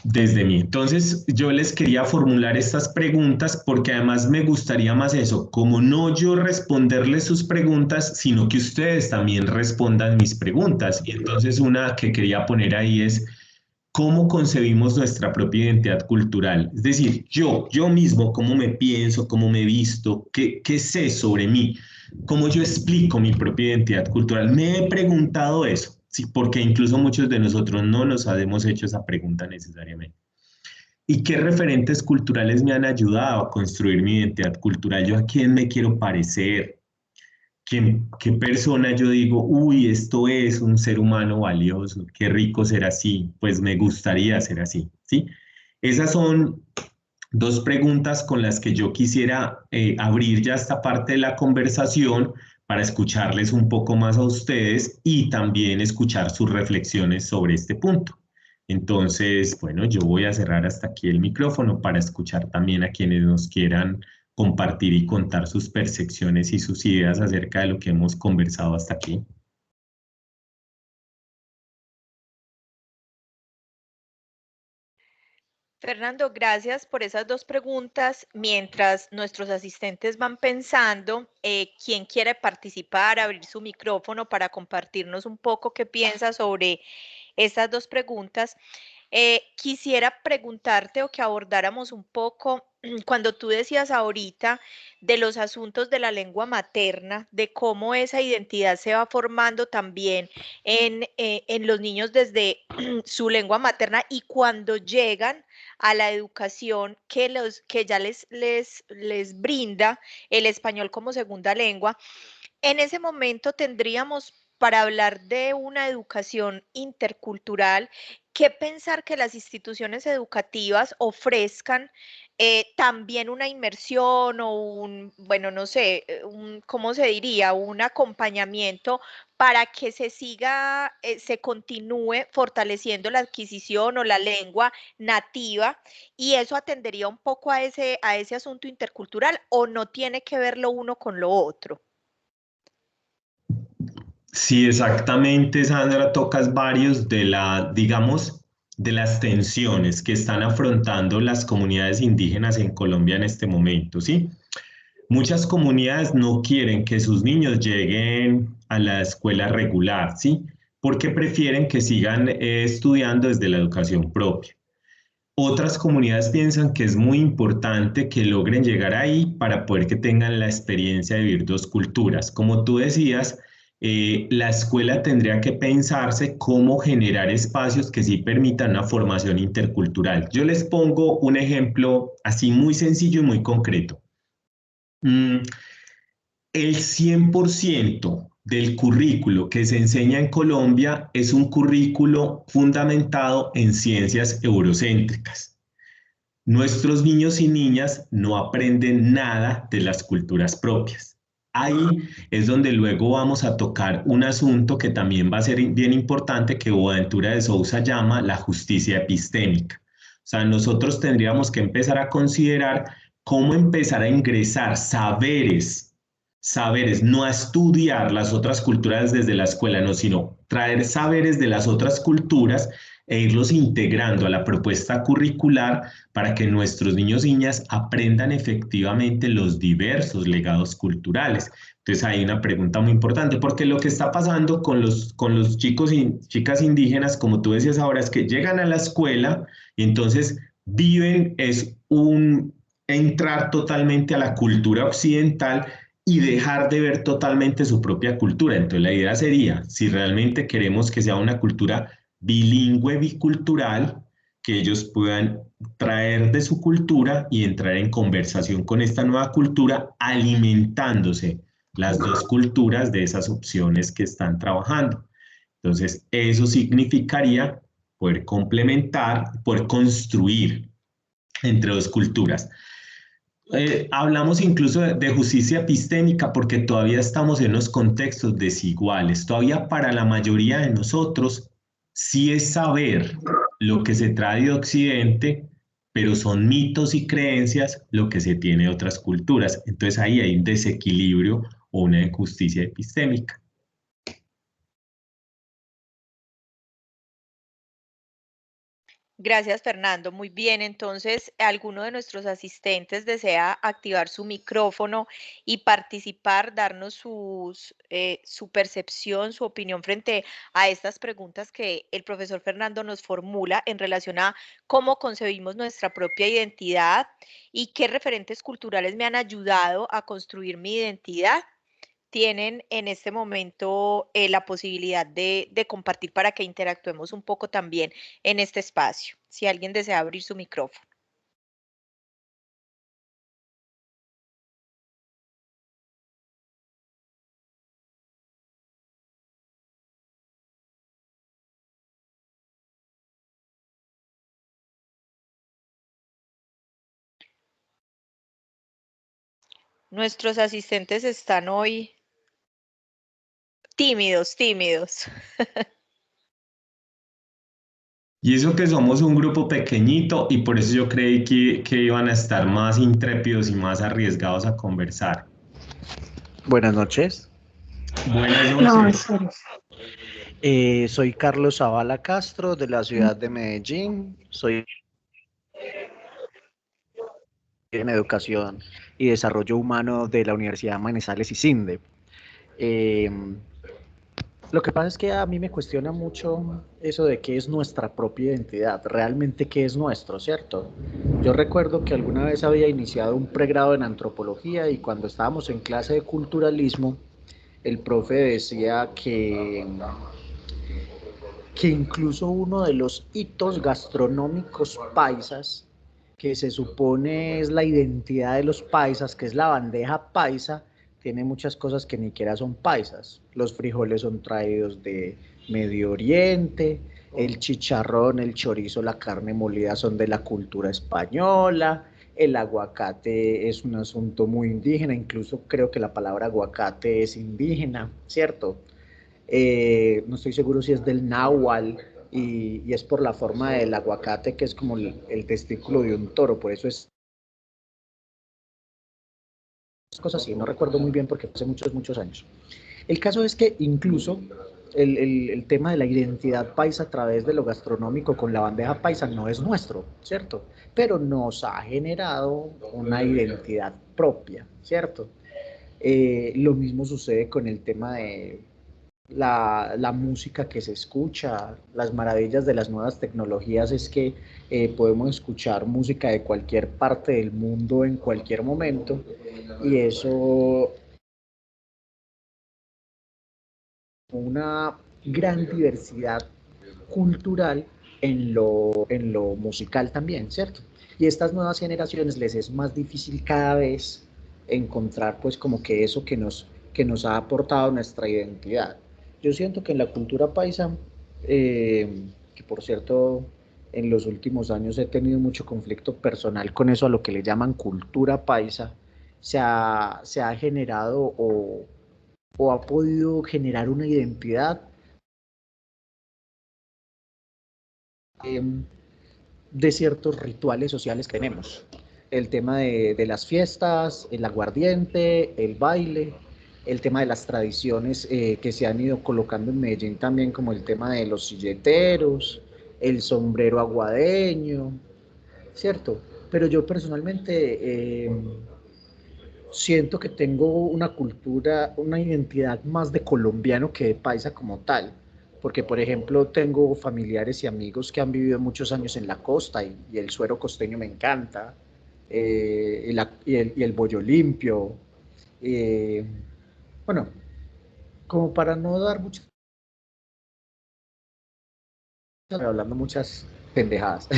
desde mí? Entonces, yo les quería formular estas preguntas porque además me gustaría más eso, como no yo responderles sus preguntas, sino que ustedes también respondan mis preguntas. Y entonces una que quería poner ahí es, ¿cómo concebimos nuestra propia identidad cultural? Es decir, yo mismo, cómo me pienso, cómo me visto, qué sé sobre mí, cómo yo explico mi propia identidad cultural. Me he preguntado eso, sí, porque incluso muchos de nosotros no nos hemos hecho esa pregunta necesariamente. ¿Y qué referentes culturales me han ayudado a construir mi identidad cultural? ¿Yo a quién me quiero parecer? ¿Qué persona yo digo, uy, esto es un ser humano valioso, qué rico ser así, pues me gustaría ser así, ¿sí? Esas son dos preguntas con las que yo quisiera abrir ya esta parte de la conversación para escucharles un poco más a ustedes y también escuchar sus reflexiones sobre este punto. Entonces, bueno, yo voy a cerrar hasta aquí el micrófono para escuchar también a quienes nos quieran compartir y contar sus percepciones y sus ideas acerca de lo que hemos conversado hasta aquí. Fernando, gracias por esas dos preguntas. Mientras nuestros asistentes van pensando, quién quiere participar, abrir su micrófono para compartirnos un poco qué piensa sobre estas dos preguntas. Quisiera preguntarte o que abordáramos un poco cuando tú decías ahorita de los asuntos de la lengua materna, de cómo esa identidad se va formando también en los niños desde su lengua materna y cuando llegan a la educación que ya les brinda el español como segunda lengua. En ese momento tendríamos, para hablar de una educación intercultural, que pensar que las instituciones educativas ofrezcan también una inmersión o bueno, no sé, ¿cómo se diría? Un acompañamiento para que se siga, se continúe fortaleciendo la adquisición o la lengua nativa y eso atendería un poco a ese asunto intercultural o no tiene que ver lo uno con lo otro. Sí, exactamente, Sandra, tocas varios de digamos, de las tensiones que están afrontando las comunidades indígenas en Colombia en este momento, ¿sí? Muchas comunidades no quieren que sus niños lleguen a la escuela regular, ¿sí? Porque prefieren que sigan estudiando desde la educación propia. Otras comunidades piensan que es muy importante que logren llegar ahí para poder que tengan la experiencia de vivir dos culturas. Como tú decías, la escuela tendría que pensarse cómo generar espacios que sí permitan una formación intercultural. Yo les pongo un ejemplo así muy sencillo y muy concreto. Mm, el 100% del currículo que se enseña en Colombia es un currículo fundamentado en ciencias eurocéntricas. Nuestros niños y niñas no aprenden nada de las culturas propias. Ahí es donde luego vamos a tocar un asunto que también va a ser bien importante que Boaventura de Sousa llama la justicia epistémica. O sea, nosotros tendríamos que empezar a considerar cómo empezar a ingresar saberes, no a estudiar las otras culturas desde la escuela, no, sino traer saberes de las otras culturas e irlos integrando a la propuesta curricular para que nuestros niños y niñas aprendan efectivamente los diversos legados culturales. Entonces hay una pregunta muy importante, porque lo que está pasando con los chicos y chicas indígenas, como tú decías ahora, es que llegan a la escuela y entonces viven, es un entrar totalmente a la cultura occidental y dejar de ver totalmente su propia cultura. Entonces la idea sería, si realmente queremos que sea una cultura bilingüe, bicultural, que ellos puedan traer de su cultura y entrar en conversación con esta nueva cultura, alimentándose las dos culturas de esas opciones que están trabajando. Entonces, eso significaría poder complementar, poder construir entre dos culturas. Hablamos incluso de justicia epistémica porque todavía estamos en unos contextos desiguales. Todavía para la mayoría de nosotros sí es saber lo que se trae de Occidente, pero son mitos y creencias lo que se tiene de otras culturas. Entonces ahí hay un desequilibrio o una injusticia epistémica. Gracias, Fernando. Muy bien. Entonces, ¿alguno de nuestros asistentes desea activar su micrófono y participar, darnos su percepción, su opinión frente a estas preguntas que el profesor Fernando nos formula en relación a cómo concebimos nuestra propia identidad y qué referentes culturales me han ayudado a construir mi identidad? Tienen en este momento la posibilidad de compartir para que interactuemos un poco también en este espacio. Si alguien desea abrir su micrófono. Nuestros asistentes están hoy tímidos, tímidos. Y eso que somos un grupo pequeñito y por eso yo creí que iban a estar más intrépidos y más arriesgados a conversar. Buenas noches. Buenas No, noches. Soy Carlos Zavala Castro de la ciudad de Medellín. Soy en Educación y Desarrollo Humano de la Universidad Manizales y CINDE. Lo que pasa es que a mí me cuestiona mucho eso de qué es nuestra propia identidad, realmente qué es nuestro, ¿cierto? Yo recuerdo que alguna vez había iniciado un pregrado en antropología y cuando estábamos en clase de culturalismo, el profe decía que incluso uno de los hitos gastronómicos paisas, que se supone es la identidad de los paisas, que es la bandeja paisa, tiene muchas cosas que ni siquiera son paisas. Los frijoles son traídos de Medio Oriente, el chicharrón, el chorizo, la carne molida son de la cultura española, el aguacate es un asunto muy indígena, incluso creo que la palabra aguacate es indígena, ¿cierto? No estoy seguro si es del náhuatl y es por la forma del aguacate que es como el testículo de un toro, por eso es cosas así, no recuerdo muy bien porque hace muchos años. El caso es que incluso el tema de la identidad paisa a través de lo gastronómico con la bandeja paisa no es nuestro, ¿cierto? Pero nos ha generado una identidad propia, ¿cierto? Lo mismo sucede con el tema de la música que se escucha. Las maravillas de las nuevas tecnologías es que podemos escuchar música de cualquier parte del mundo en cualquier momento y eso una gran diversidad cultural en lo musical también, ¿cierto? Y a estas nuevas generaciones les es más difícil cada vez encontrar pues como que eso que nos ha aportado nuestra identidad. Yo siento que en la cultura paisa, que por cierto en los últimos años he tenido mucho conflicto personal con eso a lo que le llaman cultura paisa, se ha generado o ha podido generar una identidad eh, de ciertos rituales sociales que tenemos. El tema de las fiestas, el aguardiente, el baile, el tema de las tradiciones que se han ido colocando en Medellín también, como el tema de los silleteros, el sombrero aguadeño, ¿cierto? Pero yo personalmente siento que tengo una cultura, una identidad más de colombiano que de paisa como tal, porque por ejemplo tengo familiares y amigos que han vivido muchos años en la costa y el suero costeño me encanta, y el bollo limpio, eh, bueno, como para no dar muchas, hablando muchas pendejadas.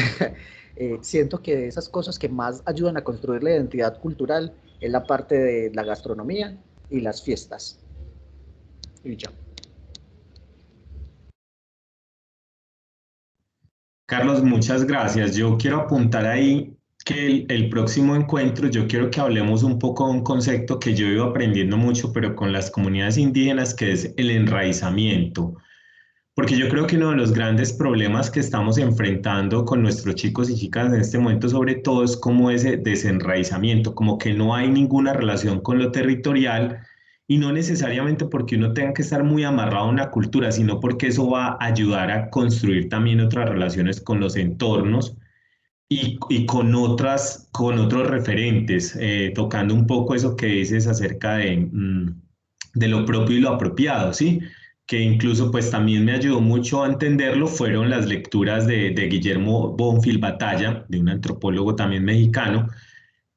Siento que de esas cosas que más ayudan a construir la identidad cultural es la parte de la gastronomía y las fiestas. Y ya. Carlos, muchas gracias. Yo quiero apuntar ahí que el próximo encuentro, yo quiero que hablemos un poco de un concepto que yo he ido aprendiendo mucho, pero con las comunidades indígenas, que es el enraizamiento. Porque yo creo que uno de los grandes problemas que estamos enfrentando con nuestros chicos y chicas en este momento, sobre todo, es como ese desenraizamiento, como que no hay ninguna relación con lo territorial y no necesariamente porque uno tenga que estar muy amarrado a una cultura, sino porque eso va a ayudar a construir también otras relaciones con los entornos y con otros referentes, tocando un poco eso que dices acerca de lo propio y lo apropiado, ¿sí? Que incluso pues también me ayudó mucho a entenderlo, fueron las lecturas de Guillermo Bonfil Batalla, de un antropólogo también mexicano,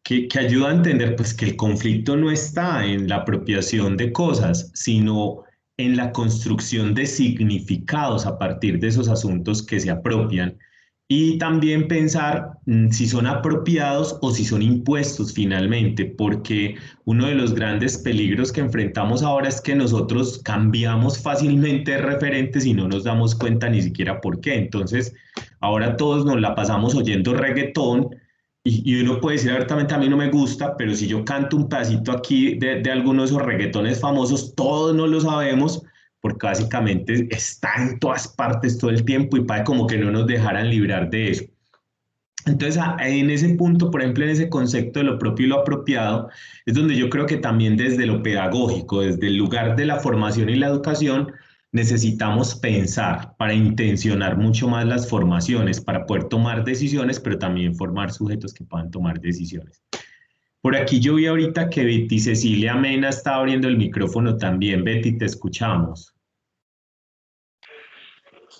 que ayuda a entender pues que el conflicto no está en la apropiación de cosas, sino en la construcción de significados a partir de esos asuntos que se apropian y también pensar si son apropiados o si son impuestos finalmente, porque uno de los grandes peligros que enfrentamos ahora es que nosotros cambiamos fácilmente de referentes y no nos damos cuenta ni siquiera por qué. Entonces, ahora todos nos la pasamos oyendo reggaetón y uno puede decir abiertamente, a mí no me gusta, pero si yo canto un pedacito aquí de algunos de esos reggaetones famosos, todos no lo sabemos, porque básicamente está en todas partes todo el tiempo y parece como que no nos dejaran librar de eso. Entonces, en ese punto, por ejemplo, en ese concepto de lo propio y lo apropiado, es donde yo creo que también desde lo pedagógico, desde el lugar de la formación y la educación, necesitamos pensar para intencionar mucho más las formaciones, para poder tomar decisiones, pero también formar sujetos que puedan tomar decisiones. Por aquí yo vi ahorita que Betty Cecilia Mena está abriendo el micrófono también. Betty, te escuchamos.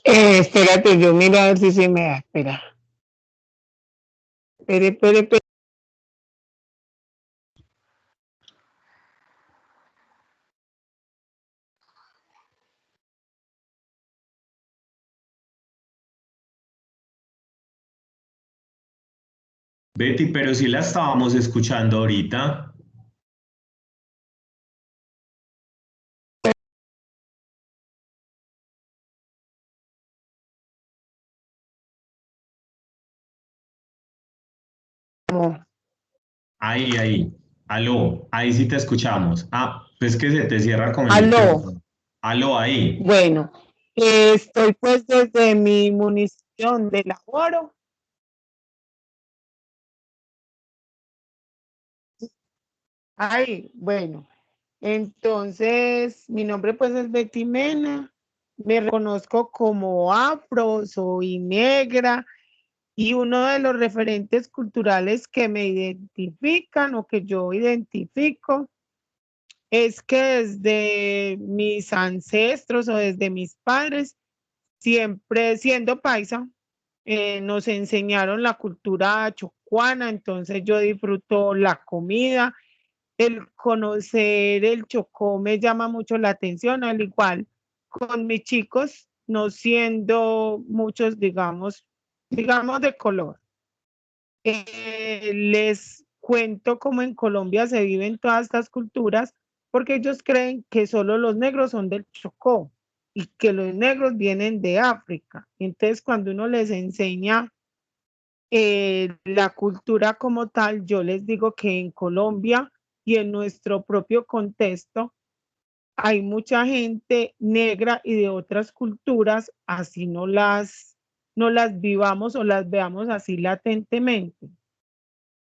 Espérate, yo miro a ver si se me da. Espera. Espere. Betty, pero sí la estábamos escuchando ahorita. No. Ahí. Aló, ahí sí te escuchamos. Ah, pues que se te cierra con el Aló. micrófono. Aló, ahí. Bueno, estoy pues desde mi munición de laboro. Ay, bueno. Entonces, mi nombre pues es Betty Mena. Me reconozco como afro, soy negra y uno de los referentes culturales que me identifican o que yo identifico es que desde mis ancestros o desde mis padres, siempre siendo paisa, nos enseñaron la cultura chocuana, entonces yo disfruto la comida, el conocer el chocó me llama mucho la atención, al igual con mis chicos, no siendo muchos, digamos de color. Les cuento cómo en Colombia se viven todas estas culturas porque ellos creen que solo los negros son del Chocó y que los negros vienen de África. Entonces, cuando uno les enseña la cultura como tal, yo les digo que en Colombia y en nuestro propio contexto hay mucha gente negra y de otras culturas, así no las vivamos o las veamos así latentemente.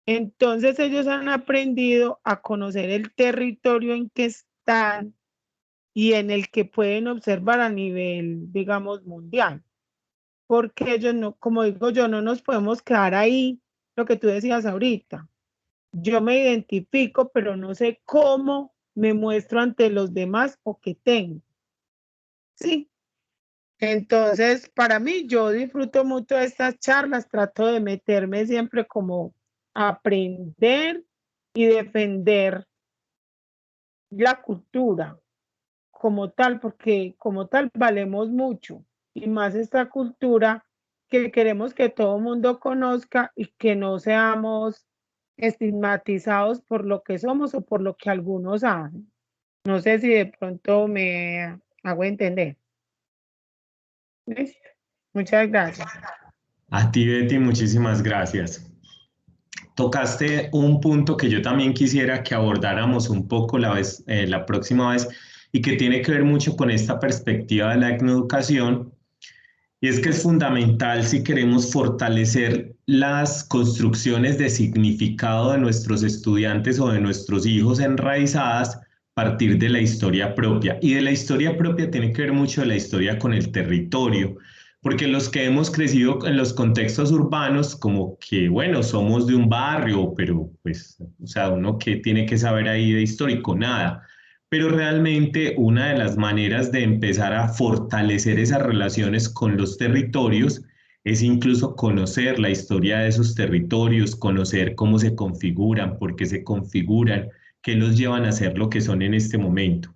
Entonces ellos han aprendido a conocer el territorio en que están y en el que pueden observar a nivel, digamos, mundial. Porque ellos no, como digo yo, no nos podemos quedar ahí, lo que tú decías ahorita. Yo me identifico, pero no sé cómo me muestro ante los demás o qué tengo. Sí. Entonces, para mí, yo disfruto mucho de estas charlas, trato de meterme siempre como a aprender y defender la cultura como tal, porque como tal valemos mucho y más esta cultura que queremos que todo el mundo conozca y que no seamos estigmatizados por lo que somos o por lo que algunos hacen. No sé si de pronto me hago entender. ¿Listo? Muchas gracias. A ti, Betty, muchísimas gracias. Tocaste un punto que yo también quisiera que abordáramos un poco la próxima vez y que tiene que ver mucho con esta perspectiva de la etnoeducación, y es que es fundamental si queremos fortalecer las construcciones de significado de nuestros estudiantes o de nuestros hijos enraizadas a partir de la historia propia. Y de la historia propia tiene que ver mucho de la historia con el territorio, porque los que hemos crecido en los contextos urbanos, como que, bueno, somos de un barrio, pero pues, o sea, uno que tiene que saber ahí de histórico, nada. Pero realmente una de las maneras de empezar a fortalecer esas relaciones con los territorios es incluso conocer la historia de esos territorios, conocer cómo se configuran, por qué se configuran, qué los llevan a ser lo que son en este momento.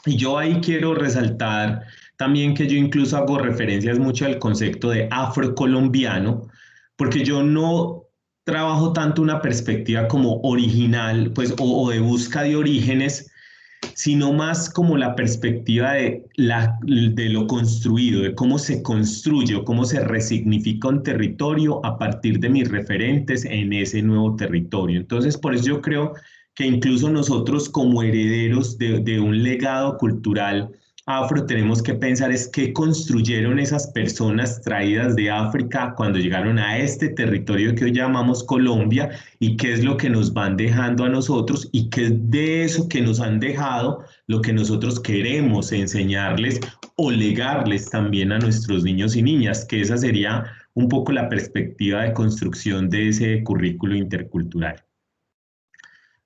Y yo ahí quiero resaltar también que yo incluso hago referencias mucho al concepto de afrocolombiano, porque yo no trabajo tanto una perspectiva como original, pues, o de busca de orígenes, sino más como la perspectiva de lo construido, de cómo se construye o cómo se resignifica un territorio a partir de mis referentes en ese nuevo territorio. Entonces, por eso yo creo que incluso nosotros como herederos de un legado cultural afro tenemos que pensar es qué construyeron esas personas traídas de África cuando llegaron a este territorio que hoy llamamos Colombia y qué es lo que nos van dejando a nosotros y qué es de eso que nos han dejado lo que nosotros queremos enseñarles o legarles también a nuestros niños y niñas, que esa sería un poco la perspectiva de construcción de ese currículo intercultural.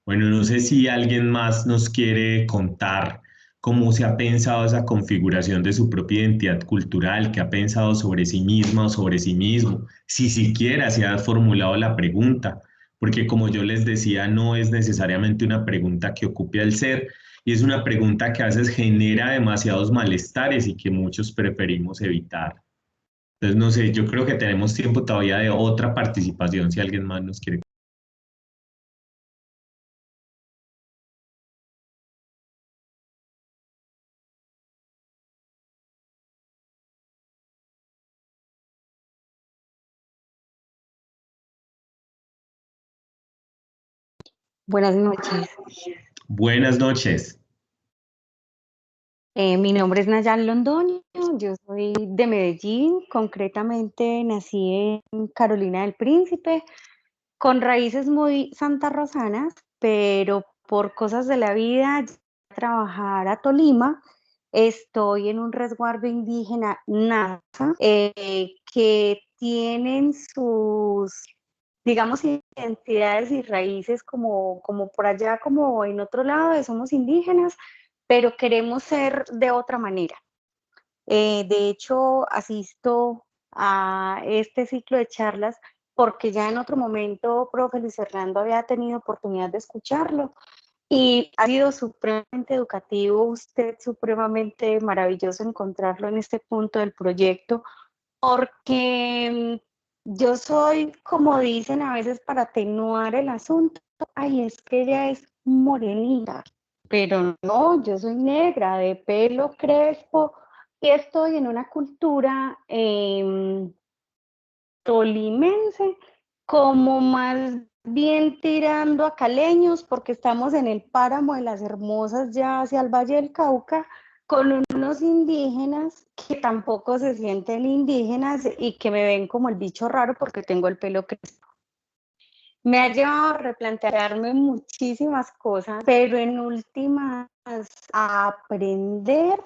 Bueno, no sé si alguien más nos quiere contar cómo se ha pensado esa configuración de su propia identidad cultural, qué ha pensado sobre sí misma o sobre sí mismo, si siquiera se ha formulado la pregunta, porque como yo les decía, no es necesariamente una pregunta que ocupe al ser, y es una pregunta que a veces genera demasiados malestares y que muchos preferimos evitar. Entonces, no sé, yo creo que tenemos tiempo todavía de otra participación si alguien más nos quiere. Buenas noches. Buenas noches. Mi nombre es Nayal Londoño, yo soy de Medellín, concretamente nací en Carolina del Príncipe, con raíces muy santarrosanas, pero por cosas de la vida, a trabajar a Tolima, estoy en un resguardo indígena NASA, que tienen sus, digamos, identidades y raíces como por allá, como en otro lado, somos indígenas, pero queremos ser de otra manera. De hecho, asisto a este ciclo de charlas porque ya en otro momento, profe Luis Fernando había tenido oportunidad de escucharlo y ha sido supremamente educativo, usted supremamente maravilloso encontrarlo en este punto del proyecto, porque yo soy, como dicen a veces para atenuar el asunto, ay, es que ella es morenita, pero no, yo soy negra, de pelo crespo, y estoy en una cultura tolimense, como más bien tirando a caleños, porque estamos en el páramo de las Hermosas, ya hacia el Valle del Cauca, con unos indígenas que tampoco se sienten indígenas y que me ven como el bicho raro porque tengo el pelo crespo. Me ha llevado a replantearme muchísimas cosas, pero en últimas a aprender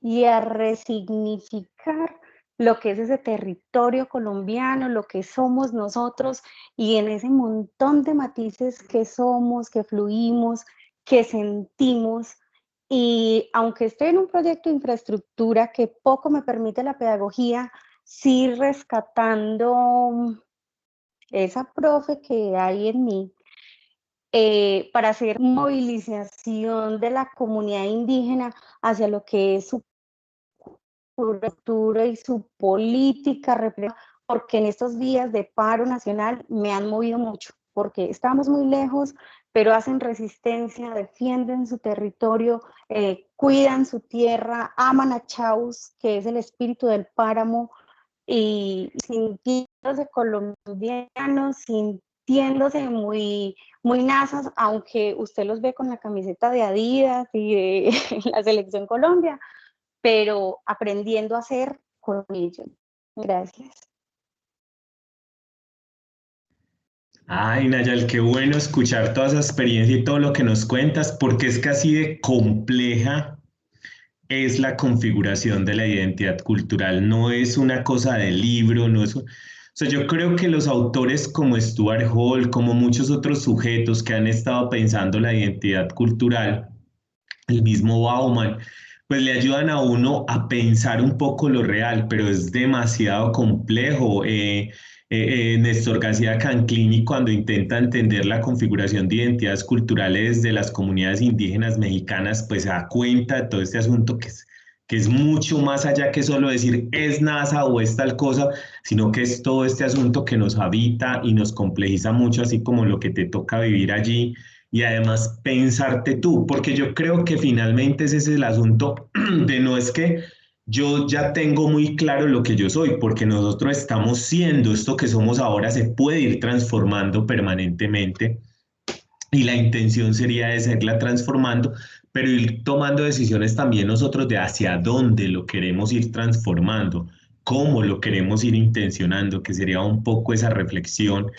y a resignificar lo que es ese territorio colombiano, lo que somos nosotros y en ese montón de matices que somos, que fluimos, que sentimos. Y aunque estoy en un proyecto de infraestructura que poco me permite la pedagogía, sí rescatando esa profe que hay en mí, para hacer movilización de la comunidad indígena hacia lo que es su cultura y su política, porque en estos días de paro nacional me han movido mucho, porque estamos muy lejos, pero hacen resistencia, defienden su territorio, cuidan su tierra, aman a Chaus, que es el espíritu del páramo, y sintiéndose colombianos, sintiéndose muy, muy nasas, aunque usted los ve con la camiseta de Adidas y de la Selección Colombia, pero aprendiendo a hacer con ellos. Gracias. Ay, Nayal, qué bueno escuchar toda esa experiencia y todo lo que nos cuentas, porque es casi de compleja es la configuración de la identidad cultural, no es una cosa de libro, no es... O sea, yo creo que los autores como Stuart Hall, como muchos otros sujetos que han estado pensando la identidad cultural, el mismo Bauman, pues le ayudan a uno a pensar un poco lo real, pero es demasiado complejo. Néstor García Canclini, cuando intenta entender la configuración de identidades culturales de las comunidades indígenas mexicanas, pues se da cuenta de todo este asunto que es mucho más allá que solo decir es NASA o es tal cosa, sino que es todo este asunto que nos habita y nos complejiza mucho, así como lo que te toca vivir allí y además pensarte tú, porque yo creo que finalmente ese es el asunto de no es que yo ya tengo muy claro lo que yo soy, porque nosotros estamos siendo esto que somos ahora, se puede ir transformando permanentemente y la intención sería de seguirla transformando, pero ir tomando decisiones también nosotros de hacia dónde lo queremos ir transformando, cómo lo queremos ir intencionando, que sería un poco esa reflexión.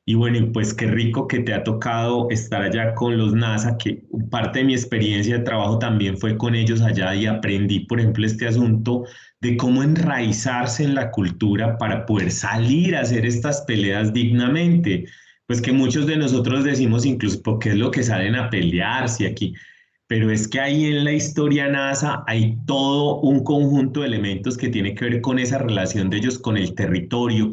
Y bueno, y pues qué rico que te ha tocado estar allá con los NASA, que parte de mi experiencia de trabajo también fue con ellos allá y aprendí, por ejemplo, este asunto de cómo enraizarse en la cultura para poder salir a hacer estas peleas dignamente. Pues que muchos de nosotros decimos incluso porque es lo que salen a pelearse aquí, pero es que ahí en la historia NASA hay todo un conjunto de elementos que tiene que ver con esa relación de ellos con el territorio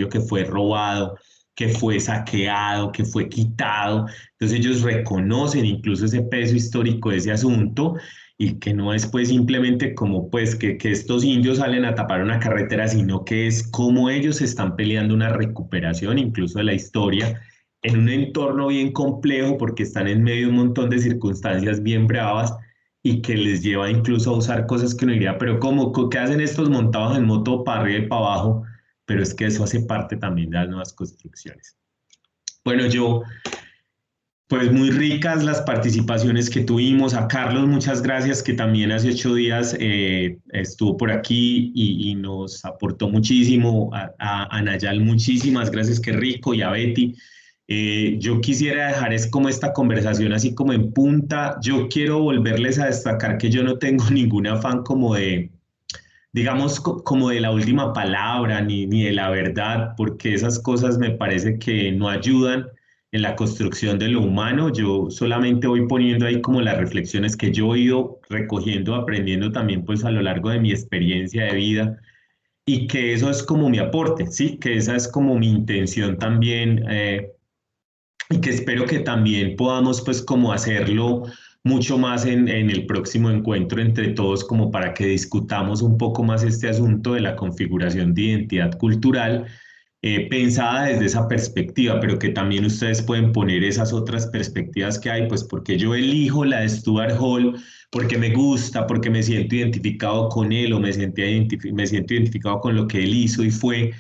que fue robado, que fue saqueado, que fue quitado. Entonces ellos reconocen incluso ese peso histórico de ese asunto y que no es pues simplemente como pues que estos indios salen a tapar una carretera, sino que es como ellos están peleando una recuperación incluso de la historia en un entorno bien complejo porque están en medio de un montón de circunstancias bien bravas y que les lleva incluso a usar cosas que no diría, pero como que hacen estos montados en moto para arriba y para abajo, pero es que eso hace parte también de las nuevas construcciones. Bueno, yo, pues muy ricas las participaciones que tuvimos. A Carlos, muchas gracias, que también hace 8 días estuvo por aquí y nos aportó muchísimo. A Nayal, muchísimas gracias, qué rico, y a Betty. Yo quisiera dejar es como esta conversación así como en punta. Yo quiero volverles a destacar que yo no tengo ningún afán como de, digamos, como de la última palabra ni de la verdad, porque esas cosas me parece que no ayudan en la construcción de lo humano. Yo solamente voy poniendo ahí como las reflexiones que yo he ido recogiendo, aprendiendo también pues a lo largo de mi experiencia de vida y que eso es como mi aporte, ¿sí? Que esa es como mi intención también. Y que espero que también podamos pues como hacerlo mucho más en el próximo encuentro entre todos como para que discutamos un poco más este asunto de la configuración de identidad cultural pensada desde esa perspectiva, pero que también ustedes pueden poner esas otras perspectivas que hay, pues porque yo elijo la de Stuart Hall, porque me gusta, porque me siento identificado con él o me siento identificado con lo que él hizo y fue,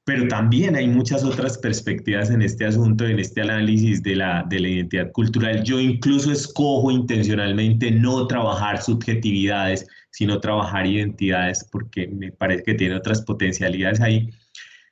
pero también hay muchas otras perspectivas en este asunto, en este análisis de la identidad cultural. Yo incluso escojo intencionalmente no trabajar subjetividades, sino trabajar identidades, porque me parece que tiene otras potencialidades ahí.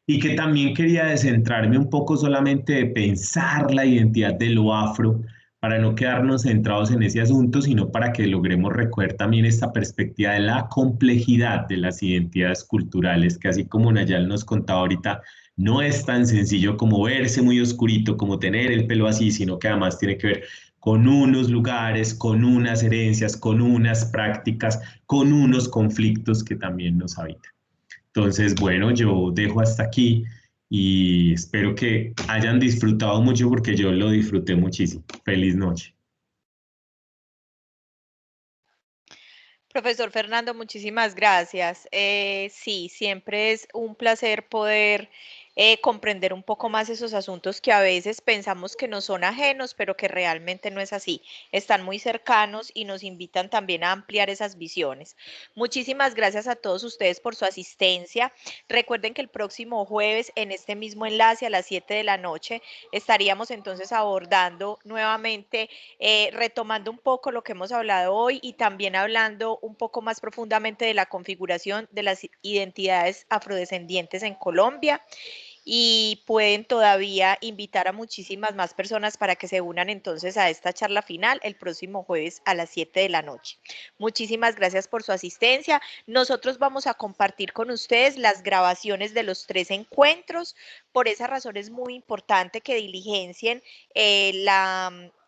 Y que también quería descentrarme un poco solamente de pensar la identidad de lo afro, para no quedarnos centrados en ese asunto, sino para que logremos recoger también esta perspectiva de la complejidad de las identidades culturales, que así como Nayal nos contaba ahorita, no es tan sencillo como verse muy oscurito, como tener el pelo así, sino que además tiene que ver con unos lugares, con unas herencias, con unas prácticas, con unos conflictos que también nos habitan. Entonces, bueno, yo dejo hasta aquí y espero que hayan disfrutado mucho porque yo lo disfruté muchísimo. Feliz noche. Profesor Fernando, muchísimas gracias. Sí, siempre es un placer poder comprender un poco más esos asuntos que a veces pensamos que nos son ajenos, pero que realmente no es así. Están muy cercanos y nos invitan también a ampliar esas visiones. Muchísimas gracias a todos ustedes por su asistencia. Recuerden que el próximo jueves en este mismo enlace a las 7 de la noche estaríamos entonces abordando nuevamente retomando un poco lo que hemos hablado hoy y también hablando un poco más profundamente de la configuración de las identidades afrodescendientes en Colombia. Y pueden todavía invitar a muchísimas más personas para que se unan entonces a esta charla final el próximo jueves a las 7 de la noche. Muchísimas gracias por su asistencia. Nosotros vamos a compartir con ustedes las grabaciones de los 3 encuentros. Por esa razón es muy importante que diligencien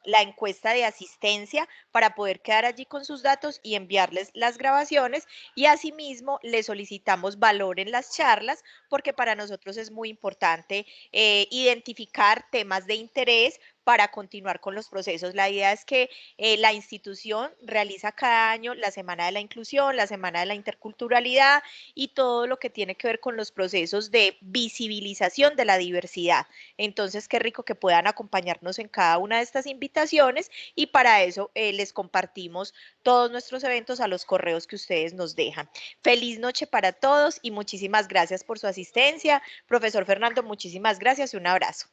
la encuesta de asistencia para poder quedar allí con sus datos y enviarles las grabaciones, y asimismo les solicitamos valoren las charlas porque para nosotros es muy importante identificar temas de interés para continuar con los procesos. La idea es que la institución realiza cada año la Semana de la Inclusión, la Semana de la Interculturalidad y todo lo que tiene que ver con los procesos de visibilización de la diversidad. Entonces, qué rico que puedan acompañarnos en cada una de estas invitaciones y para eso les compartimos todos nuestros eventos a los correos que ustedes nos dejan. Feliz noche para todos y muchísimas gracias por su asistencia. Profesor Fernando, muchísimas gracias y un abrazo.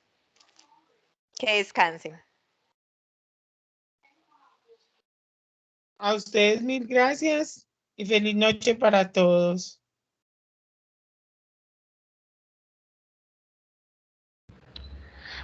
Que descansen. A ustedes 1000 gracias y feliz noche para todos.